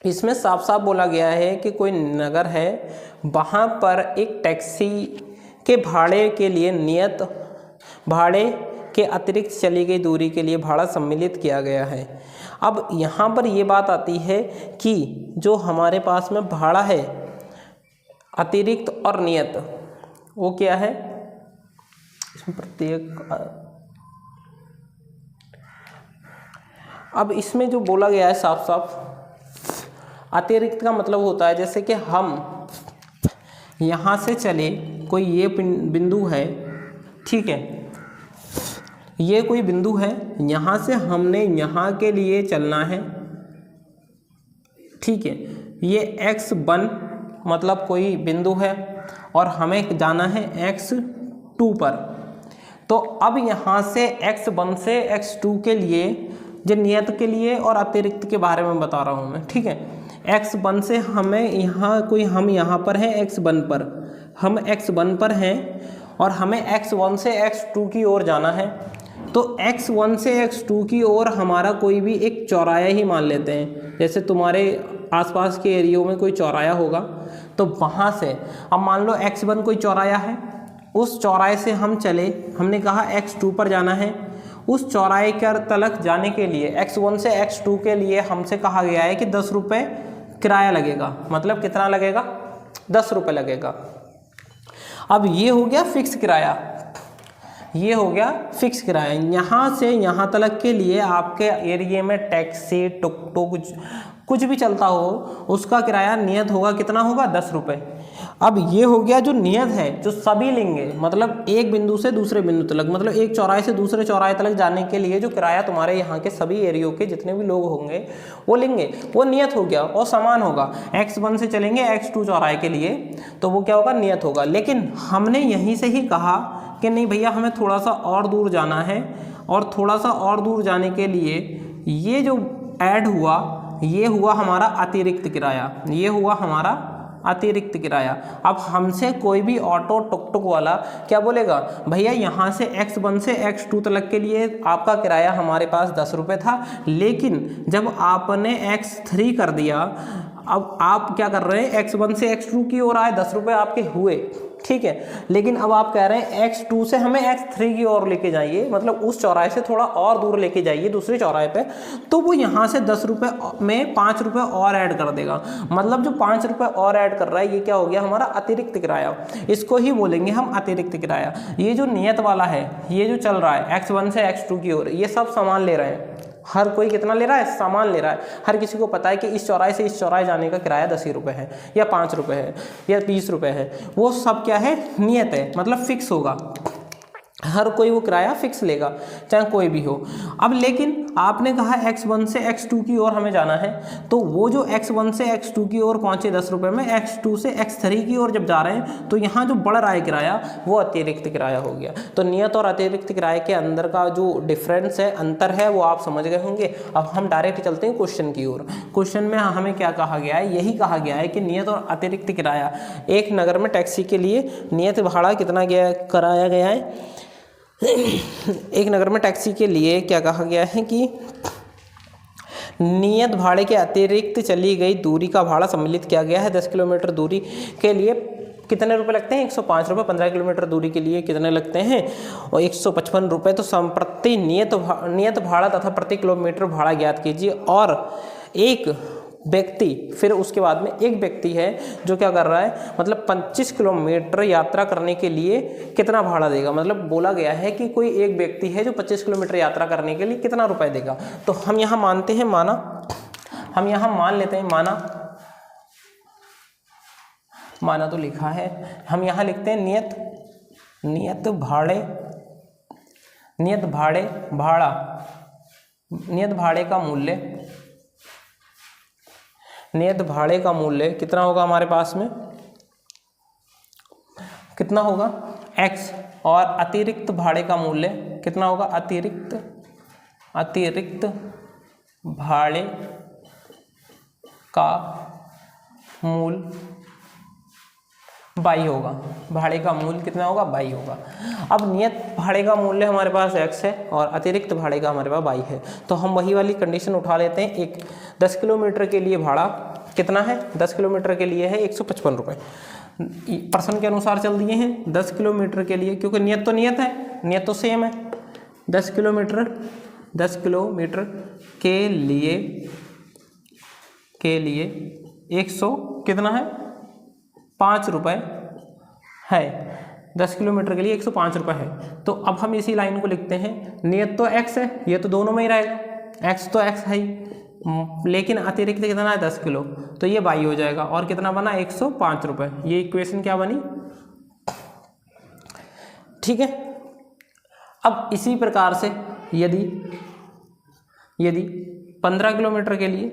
S1: इसमें साफ साफ बोला गया है कि कोई नगर है, वहाँ पर एक टैक्सी के भाड़े के लिए नियत भाड़े के अतिरिक्त चली गई दूरी के लिए भाड़ा सम्मिलित किया गया है। अब यहाँ पर ये बात आती है कि जो हमारे पास में भाड़ा है अतिरिक्त और नियत, वो क्या है, इसमें प्रत्येक, अब इसमें जो बोला गया है साफ साफ, अतिरिक्त का मतलब होता है जैसे कि हम यहाँ से चले, कोई ये बिंदु है, ठीक है, ये कोई बिंदु है, यहाँ से हमने यहाँ के लिए चलना है, ठीक है, ये x1 मतलब कोई बिंदु है और हमें जाना है x2 पर। तो अब यहाँ से x1 से x2 के लिए, जो नियत के लिए और अतिरिक्त के बारे में बता रहा हूँ मैं, ठीक है, x1 से हमें यहाँ कोई, हम यहाँ पर हैं x1 पर, हम x1 पर हैं और हमें x1 से x2 की ओर जाना है। तो x1 से x2 की ओर हमारा कोई भी एक चौराया ही मान लेते हैं, जैसे तुम्हारे आसपास के एरियो में कोई चौराया होगा, तो वहाँ से अब मान लो x1 कोई चौराया है, उस चौराहे से हम चले, हमने कहा x2 पर जाना है, उस चौराहे के तलक जाने के लिए x1 से x2 के लिए हमसे कहा गया है कि 10 रुपये किराया लगेगा। मतलब कितना लगेगा, 10 रुपये लगेगा। अब ये हो गया फिक्स किराया, ये हो गया फिक्स किराया। यहाँ से यहाँ तलक के लिए आपके एरिया में टैक्सी, टुक टुक कुछ भी चलता हो, उसका किराया नियत होगा, कितना होगा, 10 रुपये। अब ये हो गया जो नियत है, जो सभी लेंगे, मतलब एक बिंदु से दूसरे बिंदु तलक, मतलब एक चौराहे से दूसरे चौराहे तलक जाने के लिए जो किराया तुम्हारे यहाँ के सभी एरियो के जितने भी लोग होंगे वो लेंगे, वो नियत हो गया और समान होगा। x1 से चलेंगे x2 चौराहे के लिए, तो वो क्या होगा, नियत होगा। लेकिन हमने यहीं से ही कहा कि नहीं भैया, हमें थोड़ा सा और दूर जाना है, और थोड़ा सा और दूर जाने के लिए ये जो ऐड हुआ, ये हुआ हमारा अतिरिक्त किराया, ये हुआ हमारा अतिरिक्त किराया। अब हमसे कोई भी ऑटो टुक टुक वाला क्या बोलेगा, भैया यहाँ से x1 से x2 तक के लिए आपका किराया हमारे पास 10 रुपये था, लेकिन जब आपने x3 कर दिया, अब आप क्या कर रहे हैं, x1 से x2 की ओर आए, 10 रुपये आपके हुए, ठीक है, लेकिन अब आप कह रहे हैं x2 से हमें x3 की ओर लेके जाइए, मतलब उस चौराहे से थोड़ा और दूर लेके जाइए दूसरे चौराहे पे, तो वो यहाँ से 10 रुपये में 5 रुपये और ऐड कर देगा। मतलब जो 5 रुपये और ऐड कर रहा है, ये क्या हो गया, हमारा अतिरिक्त किराया। इसको ही बोलेंगे हम अतिरिक्त किराया। ये जो नियत वाला है, ये जो चल रहा है x1 से x2 की ओर, ये सब सामान ले रहे हैं। हर कोई कितना ले रहा है, सामान ले रहा है। हर किसी को पता है कि इस चौराहे से इस चौराहे जाने का किराया 10 ही रुपये है, या 5 रुपये है, या 20 रुपये है। वो सब क्या है, नियत है, मतलब फिक्स होगा। हर कोई वो किराया फिक्स लेगा, चाहे कोई भी हो। अब लेकिन आपने कहा x1 से x2 की ओर हमें जाना है, तो वो जो x1 से x2 की ओर पहुंचे 10 रुपये में, x2 से x3 की ओर जब जा रहे हैं, तो यहाँ जो बढ़ रहा है किराया, वो अतिरिक्त किराया हो गया। तो नियत और अतिरिक्त किराए के अंदर का जो डिफरेंस है, अंतर है, वो आप समझ गए होंगे। अब हम डायरेक्ट चलते हैं क्वेश्चन की ओर। क्वेश्चन में हमें क्या कहा गया है, यही कहा गया है कि नियत और अतिरिक्त किराया, एक नगर में टैक्सी के लिए नियत भाड़ा कितना कराया गया है, एक नगर में टैक्सी के लिए क्या कहा गया है कि नियत भाड़े के अतिरिक्त चली गई दूरी का भाड़ा सम्मिलित किया गया है। 10 किलोमीटर दूरी के लिए कितने रुपए लगते हैं, 105 रुपये। 15 किलोमीटर दूरी के लिए कितने लगते हैं, और 155 रुपये। तो प्रति नियत भाड़ा तथा प्रति किलोमीटर भाड़ा ज्ञात कीजिए। और एक व्यक्ति, फिर उसके बाद में एक व्यक्ति है जो क्या कर रहा है, मतलब 25 किलोमीटर यात्रा करने के लिए कितना भाड़ा देगा। मतलब बोला गया है कि कोई एक व्यक्ति है जो 25 किलोमीटर यात्रा करने के लिए कितना रुपए देगा। तो हम यहाँ मानते हैं माना, हम यहाँ मान लेते हैं माना तो लिखा है, हम यहाँ लिखते हैं नियत भाड़े का मूल्य कितना होगा हमारे पास में, कितना होगा x, और अतिरिक्त भाड़े का मूल्य कितना होगा, अतिरिक्त भाड़े का मूल्य 22 होगा। भाड़े का मूल्य कितना होगा, 22 होगा। अब नियत भाड़े का मूल्य हमारे पास x है और अतिरिक्त भाड़े का हमारे पास 22 है। तो हम वही वाली कंडीशन उठा लेते हैं। एक 10 किलोमीटर के लिए भाड़ा कितना है, 10 किलोमीटर के लिए है 155 रुपये। प्रश्न के अनुसार चल दिए हैं 10 किलोमीटर के लिए, क्योंकि नियत तो नियत है, नियत तो सेम है। 10 किलोमीटर के लिए 100 कितना है 5 रुपये है। 10 किलोमीटर के लिए 105 रुपये है। तो अब हम इसी लाइन को लिखते हैं, नियत तो x है, ये तो दोनों में ही रहेगा, x तो x है ही, लेकिन अतिरिक्त कितना है 10 किलो, तो ये y हो जाएगा। और कितना बना 105 रुपये। ये इक्वेशन क्या बनी, ठीक है। अब इसी प्रकार से यदि 15 किलोमीटर के लिए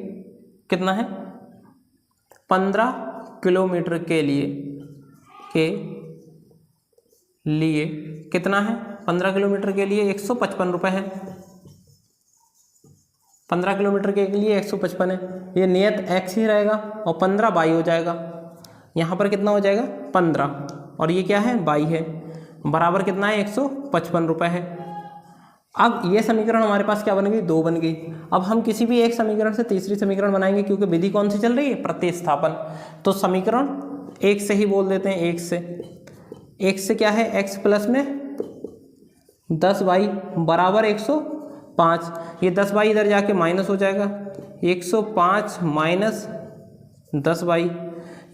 S1: कितना है, 15 किलोमीटर के लिए कितना है, 15 किलोमीटर के लिए 155 रुपये है। 15 किलोमीटर के लिए 155 है, ये नियत x ही रहेगा और 15 y हो जाएगा। यहाँ पर कितना हो जाएगा 15 और ये क्या है y है, बराबर कितना है 155 रुपये है। अब ये समीकरण हमारे पास क्या बन गई, 2 बन गई। अब हम किसी भी एक समीकरण से तीसरी समीकरण बनाएंगे, क्योंकि विधि कौन सी चल रही है, प्रतिस्थापन। तो समीकरण 1 से ही बोल देते हैं, 1 से क्या है, x प्लस में 10y बराबर 105। ये 10y इधर जाके माइनस हो जाएगा, 105 माइनस 10y।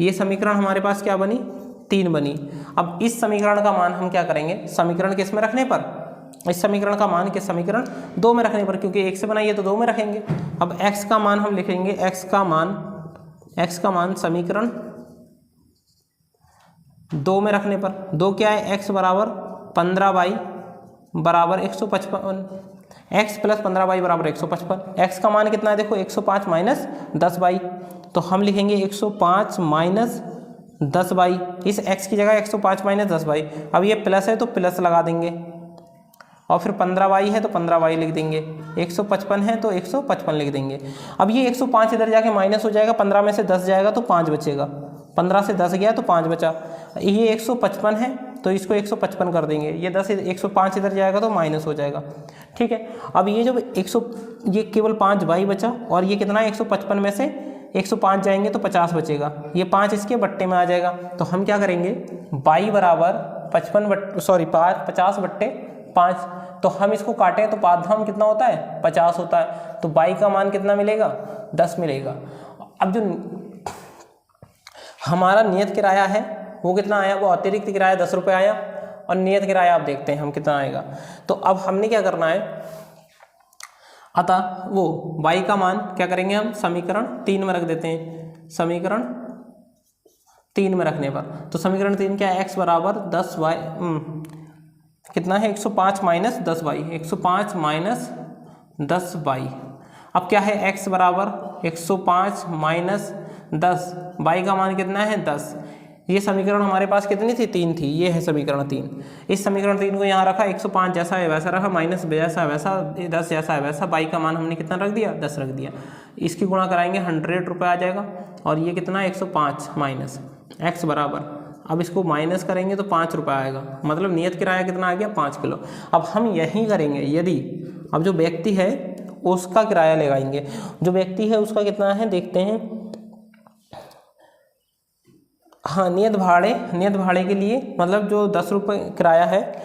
S1: ये समीकरण हमारे पास क्या बनी, 3 बनी। अब इस समीकरण का मान हम क्या करेंगे, समीकरण किस में रखने पर, इस समीकरण का मान किस समीकरण 2 में रखने पर, क्योंकि 1 से बनाइए तो 2 में रखेंगे। अब x का मान हम लिखेंगे, x का मान समीकरण 2 में रखने पर, 2 क्या है, x बराबर 15y बराबर 155, x प्लस 15y बराबर 155। x का मान कितना है, देखो 105 माइनस 10y, तो हम लिखेंगे 105 माइनस 10y। इस x की जगह 105 माइनस 10y। अब ये प्लस है तो प्लस लगा देंगे, और फिर 15y है तो 15y लिख देंगे, 155 है तो 155 लिख देंगे। अब ये 105 इधर जाके माइनस हो जाएगा, 15 में से 10 जाएगा तो 5 बचेगा, 15 से 10 गया तो 5 बचा। ये 155 है तो इसको 155 कर देंगे, ये 105 इधर जाएगा तो माइनस हो जाएगा, ठीक है। अब ये जो ये केवल 5y बचा, और ये कितना है 155 में से 105 जाएंगे तो 50 बचेगा, ये 5 इसके बट्टे में आ जाएगा। तो हम क्या करेंगे, y बराबर 50/5, तो हम इसको काटें तो पादधाम कितना होता है 50 होता है, तो y का मान कितना मिलेगा 10 मिलेगा। अब जो हमारा नियत किराया है वो कितना आया, वो अतिरिक्त किराया 10 रुपये आया, और नियत किराया आप देखते हैं हम कितना आएगा। तो अब हमने क्या करना है, अतः वो y का मान क्या करेंगे, हम समीकरण 3 में रख देते हैं। समीकरण 3 में रखने पर, तो समीकरण 3 क्या है, x बराबर 10y कितना है 105 माइनस 10y, 105 माइनस 10y। अब क्या है, x बराबर 105 माइनस 10, y का मान कितना है 10। ये समीकरण हमारे पास कितनी थी, 3 थी, ये है समीकरण 3। इस समीकरण 3 को यहाँ रखा, 105 जैसा है वैसा रखा, माइनस जैसा है वैसा, 10 जैसा है वैसा, y का मान हमने कितना रख दिया 10 रख दिया। इसकी गुणा कराएंगे 100 रुपये आ जाएगा, और ये कितना है 105 माइनस x बराबर, अब इसको माइनस करेंगे तो 5 रुपये आएगा, मतलब नियत किराया कितना आ गया 5 किलो। अब हम यही करेंगे, यदि अब जो व्यक्ति है उसका किराया लगाएंगे, जो व्यक्ति है उसका कितना है देखते हैं। हाँ, नियत भाड़े के लिए, मतलब जो 10 रुपये किराया है,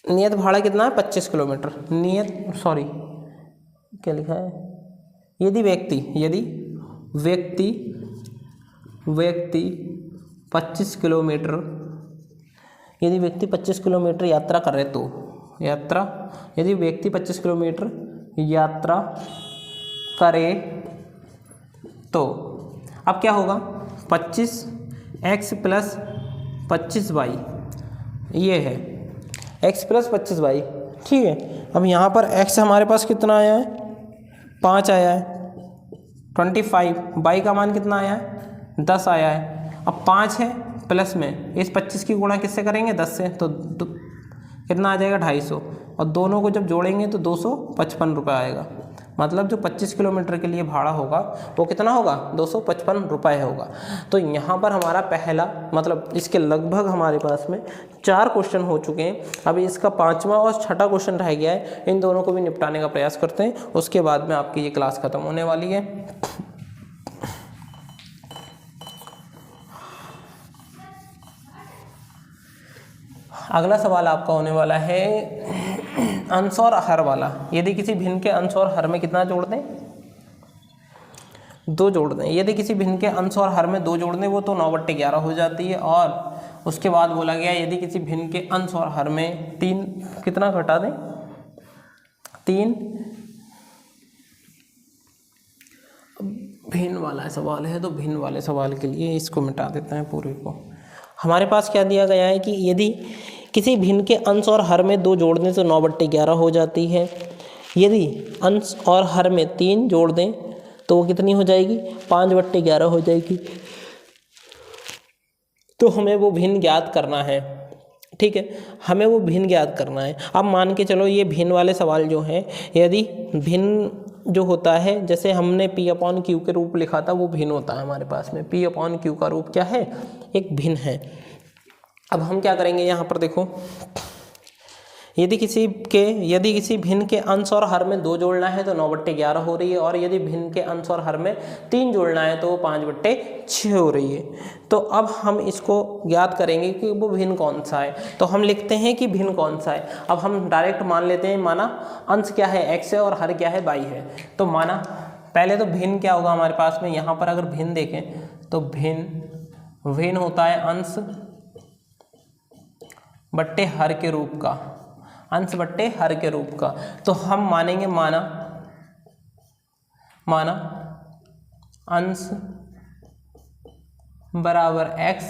S1: नियत भाड़ा कितना है 25 किलोमीटर, क्या लिखा है, यदि व्यक्ति 25 किलोमीटर, यदि व्यक्ति 25 किलोमीटर यात्रा करे तो, यदि व्यक्ति 25 किलोमीटर यात्रा करे तो अब क्या होगा, 25x प्लस 25y, ये है x प्लस 25y, ठीक है। अब यहाँ पर x हमारे पास कितना आया है 5 आया है, 25, y का मान कितना आया है 10 आया है। अब 5 है प्लस में इस 25 की गुणा किससे करेंगे 10 से, तो कितना आ जाएगा 250, और दोनों को जब जोड़ेंगे तो 255 रुपये आएगा। मतलब जो 25 किलोमीटर के लिए भाड़ा होगा वो कितना होगा 255 रुपये होगा। तो यहाँ पर हमारा पहला, मतलब इसके लगभग हमारे पास में 4 क्वेश्चन हो चुके हैं। अभी इसका 5वां और 6ठा क्वेश्चन रह गया है, इन दोनों को भी निपटाने का प्रयास करते हैं, उसके बाद में आपकी ये क्लास ख़त्म होने वाली है। अगला सवाल आपका होने वाला है, अंश और हर वाला, यदि किसी भिन्न के अंश और हर में कितना जोड़ दें, 2 जोड़ दें। यदि किसी भिन्न के अंश और हर में 2 जोड़ दें वो तो 9/11 हो जाती है। और उसके बाद बोला गया यदि किसी भिन्न के अंश और हर में 3 कितना घटा दें, 3 भिन्न वाला सवाल है तो भिन्न वाले सवाल के लिए इसको मिटा देते हैं पूरे को। हमारे पास क्या दिया गया है कि यदि किसी भिन्न के अंश और हर में 2 जोड़ने से 9/11 हो जाती है। यदि अंश और हर में 3 जोड़ दें तो वो कितनी हो जाएगी, 5/11 हो जाएगी। तो हमें वो भिन्न ज्ञात करना है, ठीक है, हमें वो भिन्न ज्ञात करना है। अब मान के चलो ये भिन्न वाले सवाल जो हैं, यदि भिन्न जो होता है जैसे हमने P/Q के रूप लिखा था वो भिन्न होता है हमारे पास में। P/Q का रूप क्या है, एक भिन्न है। अब हम क्या करेंगे यहाँ पर देखो, यदि किसी भिन्न के अंश और हर में 2 जोड़ना है तो 9/11 हो रही है, और यदि भिन्न के अंश और हर में 3 जोड़ना है तो वो 5/6 हो रही है। तो अब हम इसको ज्ञात करेंगे कि वो भिन्न कौन सा है। तो हम लिखते हैं कि भिन्न कौन सा है। अब हम डायरेक्ट मान लेते हैं, माना अंश क्या है x है और हर क्या है y है। तो माना पहले तो भिन्न क्या होगा हमारे पास में, यहाँ पर अगर भिन्न देखें तो भिन्न होता है अंश बट्टे हर के रूप का, अंश बट्टे हर के रूप का। तो हम मानेंगे माना अंश बराबर x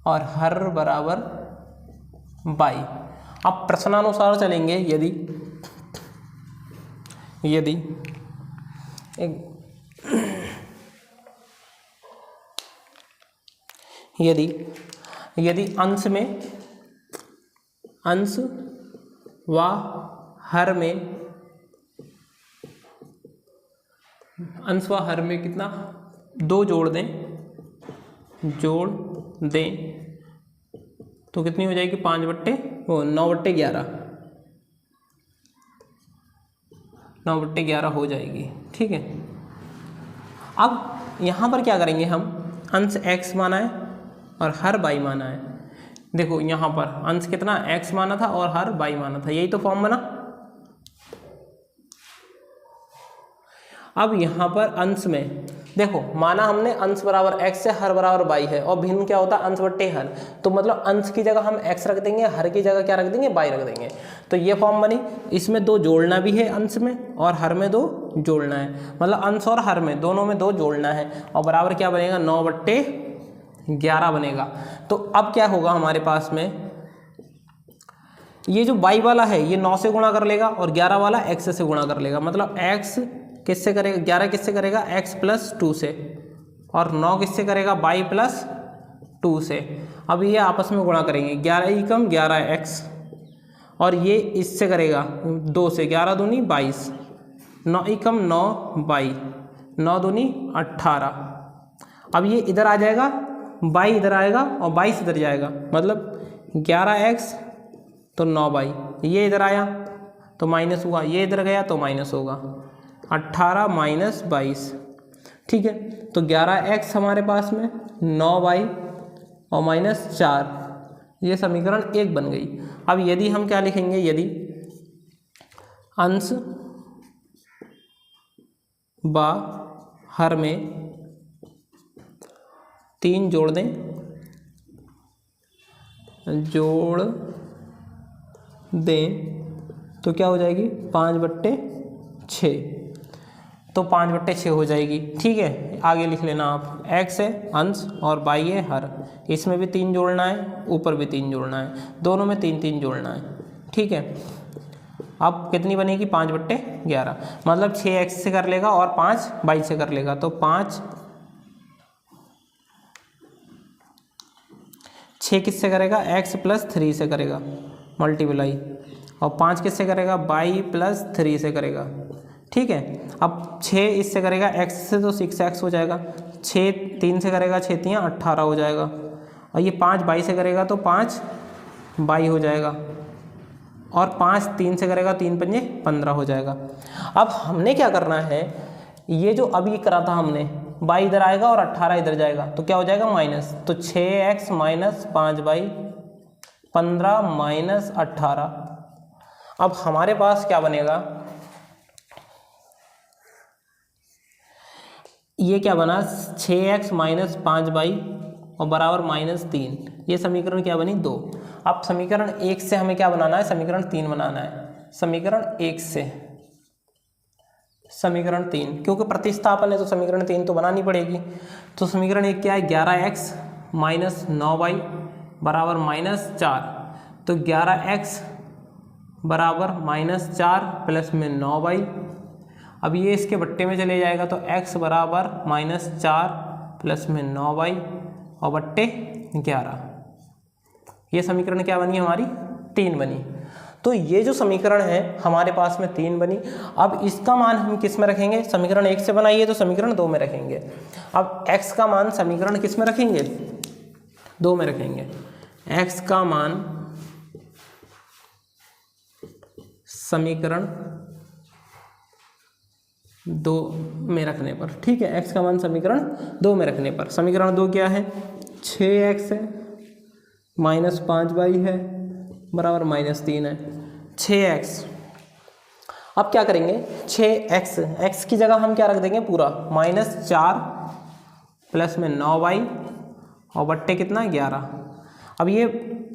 S1: और हर बराबर y। अब प्रश्नानुसार चलेंगे। यदि अंश व हर में कितना 2 जोड़ दें तो कितनी हो जाएगी, 9/11 हो जाएगी, ठीक है। अब यहाँ पर क्या करेंगे, हम अंश x माना है और हर y माना है। देखो यहाँ पर अंश कितना x माना था और हर y माना था, यही तो फॉर्म बना। अब यहाँ पर अंश में देखो माना हमने अंश बराबर x से हर बराबर y है, और भिन्न क्या होता है, अंश बट्टे हर। तो मतलब अंश की जगह हम x रख देंगे, हर की जगह क्या रख देंगे, y रख देंगे। तो ये फॉर्म बनी। इसमें 2 जोड़ना भी है, अंश में और हर में 2 जोड़ना है, मतलब अंश और हर में दोनों में 2 जोड़ना है, और बराबर क्या बनेगा, 9/11 बनेगा। तो अब क्या होगा हमारे पास में, ये जो y वाला है ये 9 से गुणा कर लेगा और 11 वाला x से गुणा कर लेगा। मतलब x किससे करेगा, 11 किससे करेगा, x + 2 से, और 9 किससे करेगा, y + 2 से। अब ये आपस में गुणा करेंगे, 11 × 11x, और ये इससे करेगा 2 से, 11 दूनी 22, 9 × 9y, 9 दूनी 18। अब ये इधर आ जाएगा, y इधर आएगा और 22 इधर जाएगा, मतलब 11x तो 9y, ये इधर आया तो माइनस हुआ, ये इधर गया तो माइनस होगा, 18 - 22, ठीक है। तो 11x हमारे पास में, 9y और -4, ये समीकरण 1 बन गई। अब यदि हम क्या लिखेंगे, यदि अंश व हर में 3 जोड़ दें तो क्या हो जाएगी, 5/6। तो 5/6 हो जाएगी, ठीक है। आगे लिख लेना आप, x है अंश और y है हर, इसमें भी 3 जोड़ना है, ऊपर भी 3 जोड़ना है, दोनों में 3 जोड़ना है, ठीक है। अब कितनी बनेगी, 5/11, मतलब 6x से कर लेगा और 5 y से कर लेगा। तो 6 किससे करेगा, x + 3 से करेगा मल्टीप्लाई, और 5 किससे करेगा, y + 3 से करेगा, ठीक है। अब 6 इससे करेगा, x से तो 6x हो जाएगा, 6 3 से करेगा, 6 3 18 हो जाएगा, और ये 5 y से करेगा तो 5 y हो जाएगा, और 5 3 से करेगा, 3 × 5 = 15 हो जाएगा। अब हमने क्या करना है, ये जो अभी करा था हमने, y इधर आएगा और 18 इधर जाएगा, तो क्या हो जाएगा, माइनस। तो 6x - 5y 15 - 18। अब हमारे पास क्या बनेगा, ये क्या बना 6x माइनस 5y और बराबर -3, ये समीकरण क्या बनी 2। अब समीकरण 1 से हमें क्या बनाना है, समीकरण 3 बनाना है। समीकरण 1 से समीकरण 3, क्योंकि प्रतिस्थापन है तो समीकरण 3 तो बनानी पड़ेगी। तो समीकरण 1 क्या है, 11x माइनस 9y बराबर -4, तो 11x बराबर -4 प्लस में 9y। अब ये इसके बट्टे में चले जाएगा तो x बराबर -4 प्लस में 9y और बट्टे 11। ये समीकरण क्या बनी हमारी, 3 बनी। तो ये जो समीकरण है हमारे पास में 3 बनी। अब इसका मान हम किस में रखेंगे, समीकरण 1 से बनाइए तो समीकरण 2 में रखेंगे। अब x का मान समीकरण किस में रखेंगे, 2 में रखेंगे। x का मान समीकरण 2 में रखने पर, ठीक है, x का मान समीकरण 2 में रखने पर, समीकरण 2 क्या है, 6x है माइनस 5y है बराबर -3 है, 6x। अब क्या करेंगे, 6x, x की जगह हम क्या रख देंगे पूरा, -4 प्लस में 9y और बट्टे कितना 11। अब ये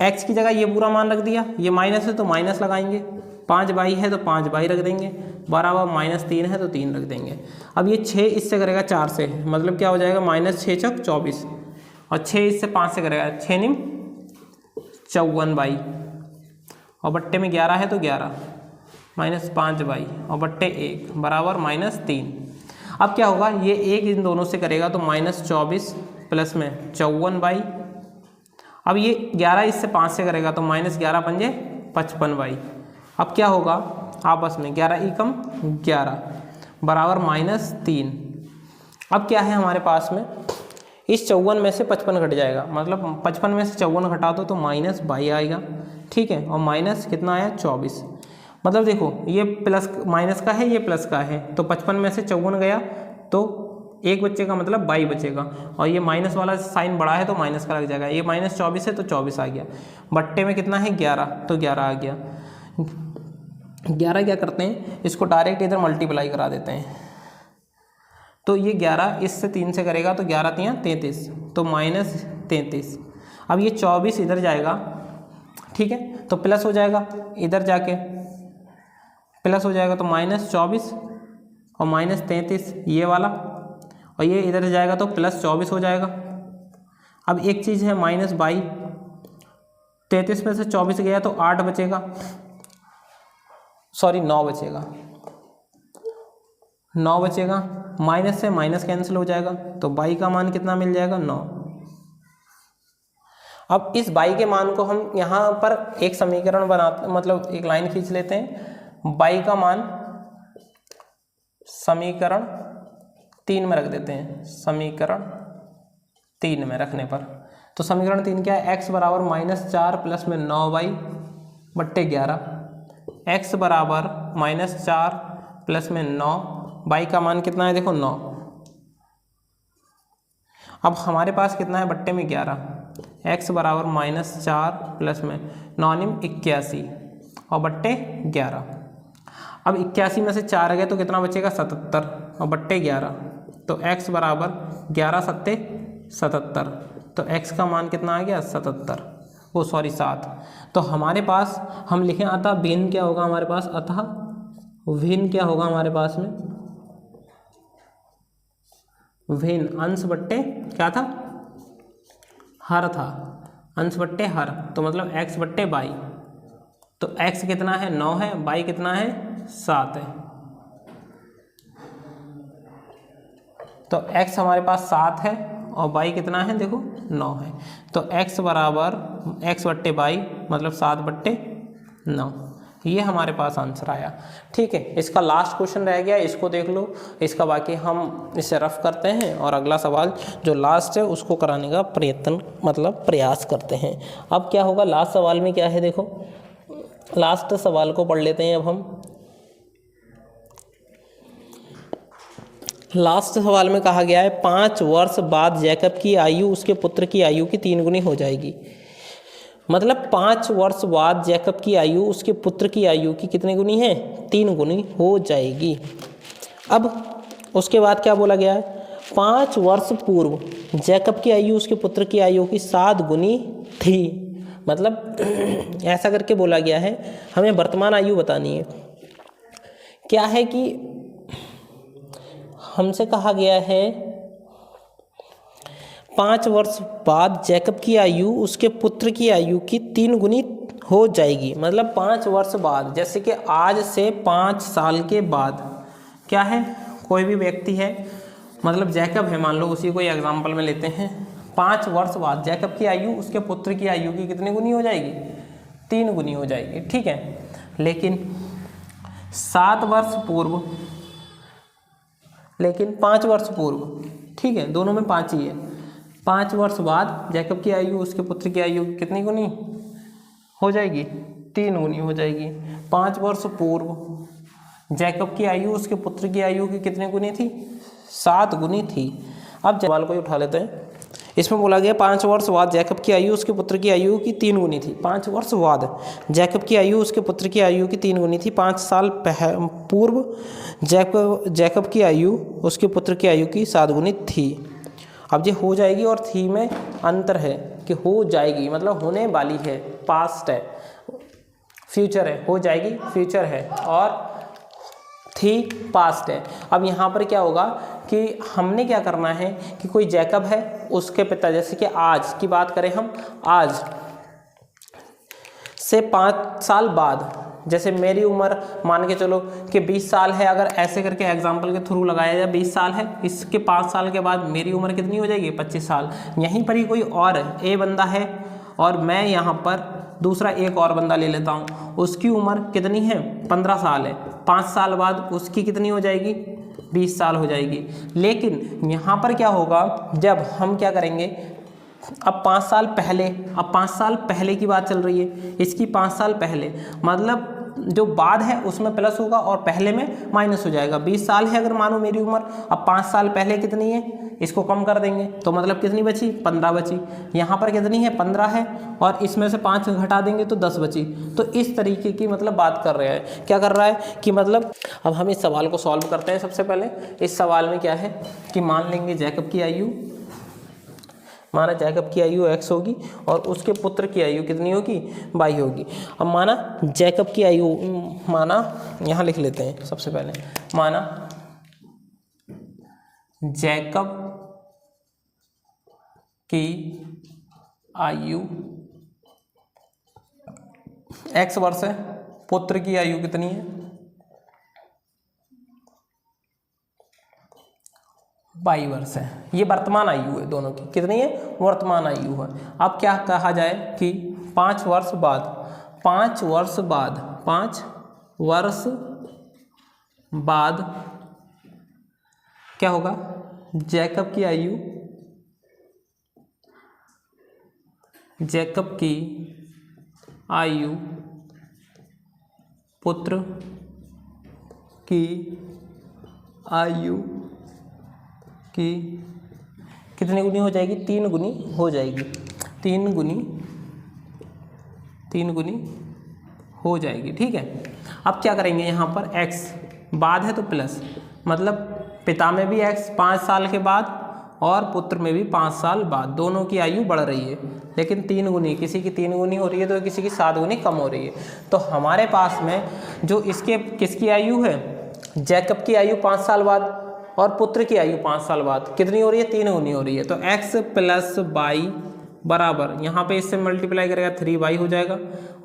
S1: x की जगह ये पूरा मान रख दिया, ये माइनस है तो माइनस लगाएंगे, 5y है तो 5y रख देंगे, बराबर -3 है तो 3 रख देंगे। अब ये 6 इससे करेगा 4 से, मतलब क्या हो जाएगा, -6 × 24 और 6 इससे 5 से करेगा, 6 × 54y और बट्टे में 11 है तो 11 -5y और बट्टे 1 बराबर -3। अब क्या होगा, ये 1 इन दोनों से करेगा तो -24 प्लस में 54y। अब ये 11 इससे 5 से करेगा तो -11 पंजे 55y। अब क्या होगा, आपस में 11 एकम 11 बराबर -3। अब क्या है हमारे पास में, इस 54 में से 55 घट जाएगा, मतलब 55 में से 54 घटा दो तो -22 आएगा, ठीक है, और माइनस कितना आया 24। मतलब देखो ये प्लस माइनस का है, ये प्लस का है, तो 55 में से 54 गया तो 1 बचेगा, मतलब 22 बचेगा, और ये माइनस वाला साइन बड़ा है तो माइनस का लग जाएगा, ये -24 है तो 24 आ गया, बट्टे में कितना है 11 तो 11 आ गया। 11 क्या करते हैं, इसको डायरेक्ट इधर मल्टीप्लाई करा देते हैं, तो ये 11 इससे 3 से करेगा तो 11 × 3 = 33, तो -33। अब ये 24 इधर जाएगा, ठीक है, तो प्लस हो जाएगा, इधर जाके प्लस हो जाएगा तो -24 और -33 ये वाला, और ये इधर जाएगा तो +24 हो जाएगा। अब एक चीज़ है -22, 33 में से 24 गया तो 8 बचेगा, सॉरी 9 बचेगा, 9 बचेगा, माइनस से माइनस कैंसिल हो जाएगा, तो बाई का मान कितना मिल जाएगा 9। अब इस बाई के मान को हम यहाँ पर एक समीकरण बनाते, मतलब एक लाइन खींच लेते हैं, बाई का मान समीकरण 3 में रख देते हैं, समीकरण 3 में रखने पर, तो समीकरण 3 क्या है, x बराबर -4 प्लस में 9y बट्टे 11, x बराबर -4 प्लस में 9, y का मान कितना है देखो 9। अब हमारे पास कितना है बट्टे में 11, x बराबर -4 प्लस में 9 × 81 और बट्टे 11। अब 81 में से 4 गए तो कितना बचेगा 77 और बट्टे 11, तो x बराबर 11 × 7 = 77, तो x का मान कितना आ गया 77, वो सॉरी 7। तो हमारे पास हम लिखें अतः भिन्न क्या होगा हमारे पास, अतः भिन्न क्या होगा हमारे पास में, भिन्न अंश बट्टे क्या था, हर था, अंश बट्टे हर, तो मतलब x बट्टे बाई, तो x कितना है 9 है, बाई कितना है 7 है, तो x हमारे पास 7 है और बाई कितना है देखो 9 है, तो x बराबर x बट्टे बाई मतलब 7 बट्टे 9, ये हमारे पास आंसर आया। ठीक है, इसका लास्ट क्वेश्चन रह गया, इसको देख लो, इसका बाकी हम इसे रफ करते हैं और अगला सवाल जो लास्ट है उसको कराने का प्रयत्न मतलब प्रयास करते हैं। अब क्या होगा लास्ट सवाल में क्या है देखो, लास्ट सवाल को पढ़ लेते हैं अब हम। लास्ट सवाल में कहा गया है 5 वर्ष बाद जैकब की आयु उसके पुत्र की आयु की 3 गुनी हो जाएगी। मतलब 5 वर्ष बाद जैकब की आयु उसके पुत्र की आयु की कितनी गुनी है? 3 गुनी हो जाएगी। अब उसके बाद क्या बोला गया है? 5 वर्ष पूर्व जैकब की आयु उसके पुत्र की आयु की 7 गुनी थी। मतलब ऐसा करके बोला गया है, हमें वर्तमान आयु बतानी है। क्या है कि हमसे कहा गया है 5 वर्ष बाद जैकब की आयु उसके पुत्र की आयु की 3 गुनी हो जाएगी। मतलब 5 वर्ष बाद, जैसे कि आज से 5 साल के बाद क्या है, कोई भी व्यक्ति है, मतलब जैकब है, मान लो उसी को एग्जाम्पल में लेते हैं। 5 वर्ष बाद जैकब की आयु उसके पुत्र की आयु की कितनी गुनी हो जाएगी? 3 गुनी हो जाएगी, ठीक है। लेकिन 7 वर्ष पूर्व, लेकिन 5 वर्ष पूर्व, ठीक है, दोनों में 5 ही है। 5 वर्ष बाद जैकब की आयु उसके पुत्र की आयु कितनी गुनी हो जाएगी? 3 गुनी हो जाएगी। 5 वर्ष पूर्व जैकब की आयु उसके पुत्र की आयु की कितनी गुनी थी? 7 गुनी थी। अब सवाल को ही उठा लेते हैं। इसमें बोला गया 5 वर्ष बाद जैकब की आयु उसके पुत्र की आयु की 3 गुनी थी। 5 वर्ष बाद जैकब की आयु उसके पुत्र की आयु की 3 गुनी थी। 5 साल पूर्व जैकब की आयु उसके पुत्र की आयु की 7 गुनी थी। अब ये हो जाएगी और थी में अंतर है कि हो जाएगी मतलब होने वाली है, पास्ट है, फ्यूचर है, हो जाएगी फ्यूचर है, और थी पास्ट है। अब यहाँ पर क्या होगा कि हमने क्या करना है कि कोई जैकब है, उसके पिता, जैसे कि आज की बात करें हम, आज से 5 साल बाद, जैसे मेरी उम्र मान के चलो कि 20 साल है, अगर ऐसे करके एग्जाम्पल के थ्रू लगाया जाए 20 साल है, इसके 5 साल के बाद मेरी उम्र कितनी हो जाएगी? 25 साल। यहीं पर ही कोई और ए बंदा है और मैं यहाँ पर दूसरा एक और बंदा ले लेता हूँ, उसकी उम्र कितनी है? 15 साल है। 5 साल बाद उसकी कितनी हो जाएगी? 20 साल हो जाएगी। लेकिन यहाँ पर क्या होगा, जब हम क्या करेंगे, अब 5 साल पहले, अब 5 साल पहले की बात चल रही है, इसकी 5 साल पहले, मतलब जो बाद है उसमें प्लस होगा और पहले में माइनस हो जाएगा। 20 साल है अगर मानो मेरी उम्र, अब 5 साल पहले कितनी है, इसको कम कर देंगे तो मतलब कितनी बची? 15 बची। यहाँ पर कितनी है? 15 है, और इसमें से 5 घटा देंगे तो 10 बची। तो इस तरीके की मतलब बात कर रहे हैं। क्या कर रहा है कि मतलब अब हम इस सवाल को सॉल्व करते हैं। सबसे पहले इस सवाल में क्या है कि मान लेंगे जैकब की आयु, माना जैकब की आयु x होगी और उसके पुत्र की आयु कितनी होगी? y होगी। अब माना जैकब की आयु, माना यहाँ लिख लेते हैं सबसे पहले, माना जैकब की आयु x वर्ष है, पुत्र की आयु कितनी है? y वर्ष है। ये वर्तमान आयु है दोनों की, कितनी है? वर्तमान आयु है। अब क्या कहा जाए कि 5 वर्ष बाद, 5 वर्ष बाद, 5 वर्ष बाद क्या होगा? जैकब की आयु, जैकब की आयु पुत्र की आयु की कितनी गुनी हो जाएगी? 3 गुनी हो जाएगी। 3 गुनी हो जाएगी, ठीक है। अब क्या करेंगे, यहाँ पर x बाद है तो प्लस, मतलब पिता में भी x 5 साल के बाद और पुत्र में भी 5 साल बाद, दोनों की आयु बढ़ रही है, लेकिन 3 गुनी, किसी की 3 गुनी हो रही है तो किसी की 7 गुनी कम हो रही है। तो हमारे पास में जो इसके किसकी आयु है? जैकब की आयु 5 साल बाद और पुत्र की आयु 5 साल बाद कितनी हो रही है? 3 गुनी हो रही है। तो x प्लस y बराबर, यहाँ पे इससे मल्टीप्लाई करेगा 3y हो जाएगा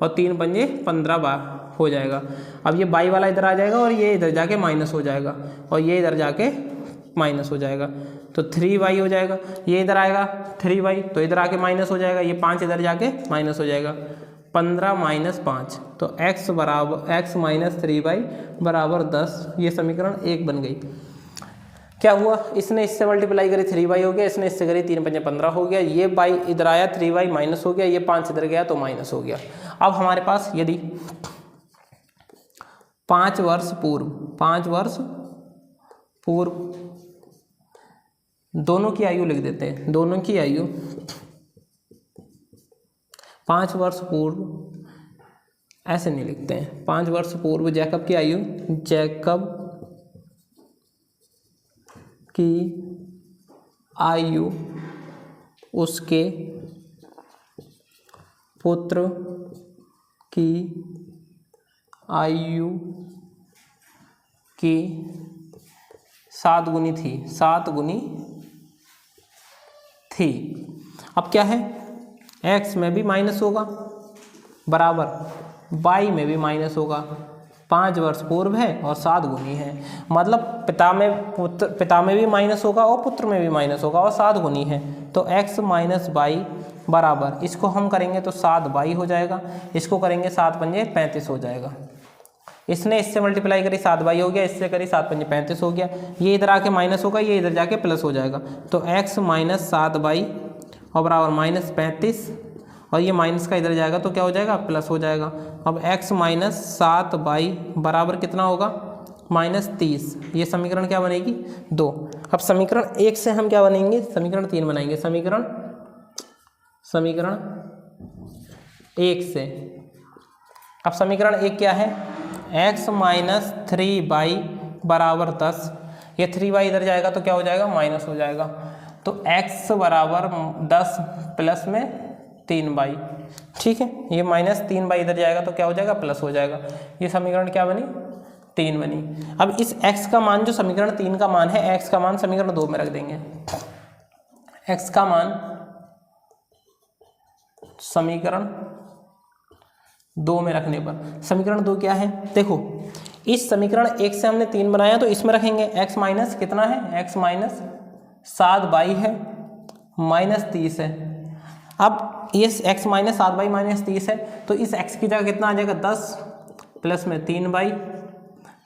S1: और 3 पंजे 15 हो जाएगा। अब ये y वाला इधर आ जाएगा और ये इधर जाके माइनस हो जाएगा और ये इधर जाके माइनस हो जाएगा, तो 3y हो जाएगा। ये इधर आएगा 3y तो इधर आके माइनस हो जाएगा, ये 5 इधर जाके माइनस हो जाएगा, 15 माइनस 5, तो x बराबर x माइनस 3y बराबर 10। ये समीकरण 1 बन गई। क्या हुआ, इसने इससे मल्टीप्लाई करी 3y हो गया, इसने इससे करी 3 पंजे 15 हो गया, ये y इधर आया 3y माइनस हो गया, ये 5 इधर गया तो माइनस हो गया। अब हमारे पास यदि 5 वर्ष पूर्व दोनों की आयु लिख देते हैं, दोनों की आयु 5 वर्ष पूर्व, ऐसे नहीं लिखते हैं, 5 वर्ष पूर्व जैकब की आयु, जैकब की आयु उसके पुत्र की आयु की 7 गुनी थी, 7 गुनी थी। अब क्या है, x में भी माइनस होगा बराबर y में भी माइनस होगा, 5 वर्ष पूर्व है और 7 गुनी है, मतलब पिता में भी माइनस होगा और पुत्र में भी माइनस होगा और 7 गुनी है। तो x माइनस y बराबर, इसको हम करेंगे तो 7y हो जाएगा, इसको करेंगे 7 पंजे 35 हो जाएगा। इसने इससे मल्टीप्लाई करी 7y हो गया, इससे करी 7 पंजे 35 हो गया, ये इधर आके माइनस होगा, ये इधर जाके प्लस हो जाएगा। तो x माइनस 7y और बराबर माइनस 35, और ये माइनस का इधर जाएगा तो क्या हो जाएगा, प्लस हो जाएगा। अब x माइनस 7y बराबर कितना होगा, माइनस 30। ये समीकरण क्या बनेगी, 2। अब समीकरण 1 से हम क्या बनेंगे, समीकरण 3 बनाएंगे। समीकरण 1 से, अब समीकरण 1 क्या है, x माइनस 3y बराबर 10, ये 3y इधर जाएगा तो क्या हो जाएगा, माइनस हो जाएगा। तो x बराबर 10 प्लस में 3y, ठीक है, ये माइनस 3y इधर जाएगा तो क्या हो जाएगा, प्लस हो जाएगा। ये समीकरण क्या बनी, 3 बनी। अब इस x का मान जो समीकरण 3 का मान है, x का मान समीकरण 2 में रख देंगे। x का मान समीकरण 2 में रखने पर, समीकरण 2 क्या है, देखो इस समीकरण 1 से हमने 3 बनाया तो इसमें रखेंगे x माइनस कितना है, x माइनस 7y है, माइनस 30 है। अब ये x माइनस 7y माइनस 30 है, तो इस x की जगह कितना आ जाएगा, 10 प्लस में 3y,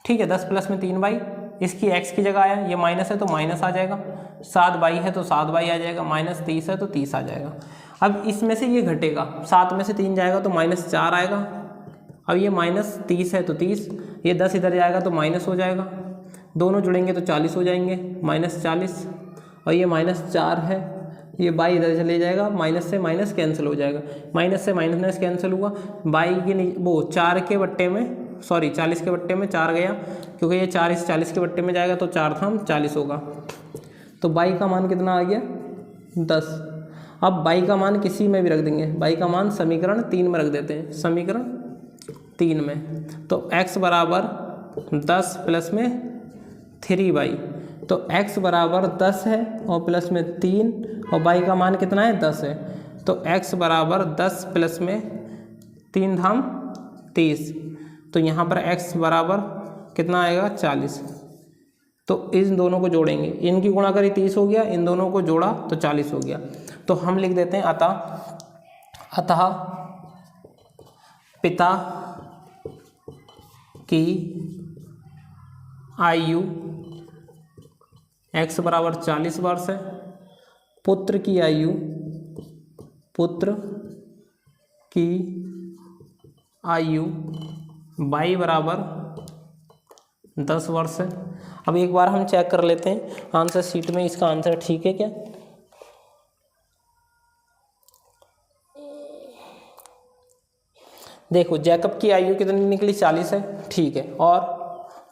S1: ठीक है, 10 प्लस में 3y, इसकी x की जगह आया, ये माइनस है तो माइनस आ जाएगा, 7y है तो 7y आ जाएगा, माइनस 30 है तो 30 आ जाएगा। अब इसमें से ये घटेगा, 7 में से 3 जाएगा तो माइनस 4 आएगा। अब ये माइनस 30 है तो 30, ये 10 इधर जाएगा तो माइनस हो जाएगा, दोनों जुड़ेंगे तो 40 हो जाएंगे, माइनस 40, और ये माइनस 4 है, ये बाई इधर चले जाएगा, माइनस से माइनस कैंसिल हो जाएगा, माइनस से माइनस कैंसिल हुआ, बाई के वो 4 के बट्टे में, सॉरी 40 के बट्टे में 4 गया, क्योंकि ये 4 इस 40 के बट्टे में जाएगा तो 4 था 40 होगा। तो बाई का मान कितना आ गया, 10। अब बाई का मान किसी में भी रख देंगे, बाई का मान समीकरण 3 में रख देते हैं, समीकरण 3 में। तो x बराबर 10 प्लस में 3y, तो x बराबर 10 है और प्लस में 3, और y का मान कितना है, 10 है। तो x बराबर 10 प्लस में 3 धाम 30, तो यहाँ पर x बराबर कितना आएगा, 40। तो इन दोनों को जोड़ेंगे, इनकी गुणा करी 30 हो गया, इन दोनों को जोड़ा तो 40 हो गया। तो हम लिख देते हैं अतः पिता की आयु x बराबर 40 वर्ष है, पुत्र की आयु y बराबर 10 वर्ष है। अब एक बार हम चेक कर लेते हैं आंसर शीट में इसका आंसर ठीक है क्या। देखो जैकब की आयु कितनी निकली, 40 है, ठीक है, और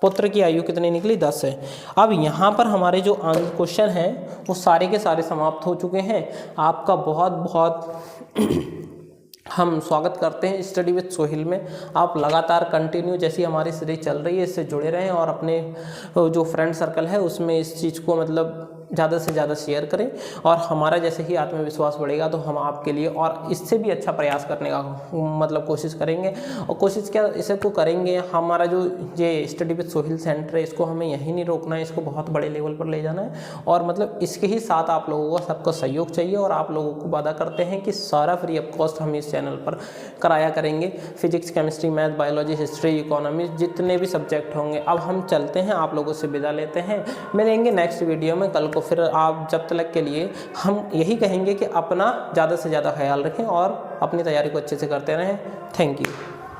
S1: पुत्र की आयु कितनी निकली, 10 है। अब यहाँ पर हमारे जो क्वेश्चन हैं वो सारे के सारे समाप्त हो चुके हैं। आपका बहुत बहुत हम स्वागत करते हैं स्टडी विद सोहिल में। आप लगातार कंटिन्यू जैसी हमारी सीरीज चल रही है इससे जुड़े रहें और अपने जो फ्रेंड सर्कल है उसमें इस चीज़ को मतलब ज़्यादा से ज़्यादा शेयर करें, और हमारा जैसे ही आत्मविश्वास बढ़ेगा तो हम आपके लिए और इससे भी अच्छा प्रयास करने का मतलब कोशिश करेंगे। और कोशिश क्या इसे को करेंगे, हमारा जो ये स्टडी विद सोहिल सेंटर है इसको हमें यहीं नहीं रोकना है, इसको बहुत बड़े लेवल पर ले जाना है। और मतलब इसके ही साथ आप लोगों का सबका सहयोग चाहिए, और आप लोगों को वादा करते हैं कि सारा फ्री ऑफ कॉस्ट हम इस चैनल पर कराया करेंगे। Physics, chemistry, math, biology, history, economy, जितने भी सब्जेक्ट होंगे। अब हम चलते हैं, आप लोगों से विदा लेते हैं, मिलेंगे नेक्स्ट वीडियो में कल को। फिर आप जब तक के लिए हम यही कहेंगे कि अपना ज़्यादा से ज़्यादा ख्याल रखें और अपनी तैयारी को अच्छे से करते रहें। Thank you.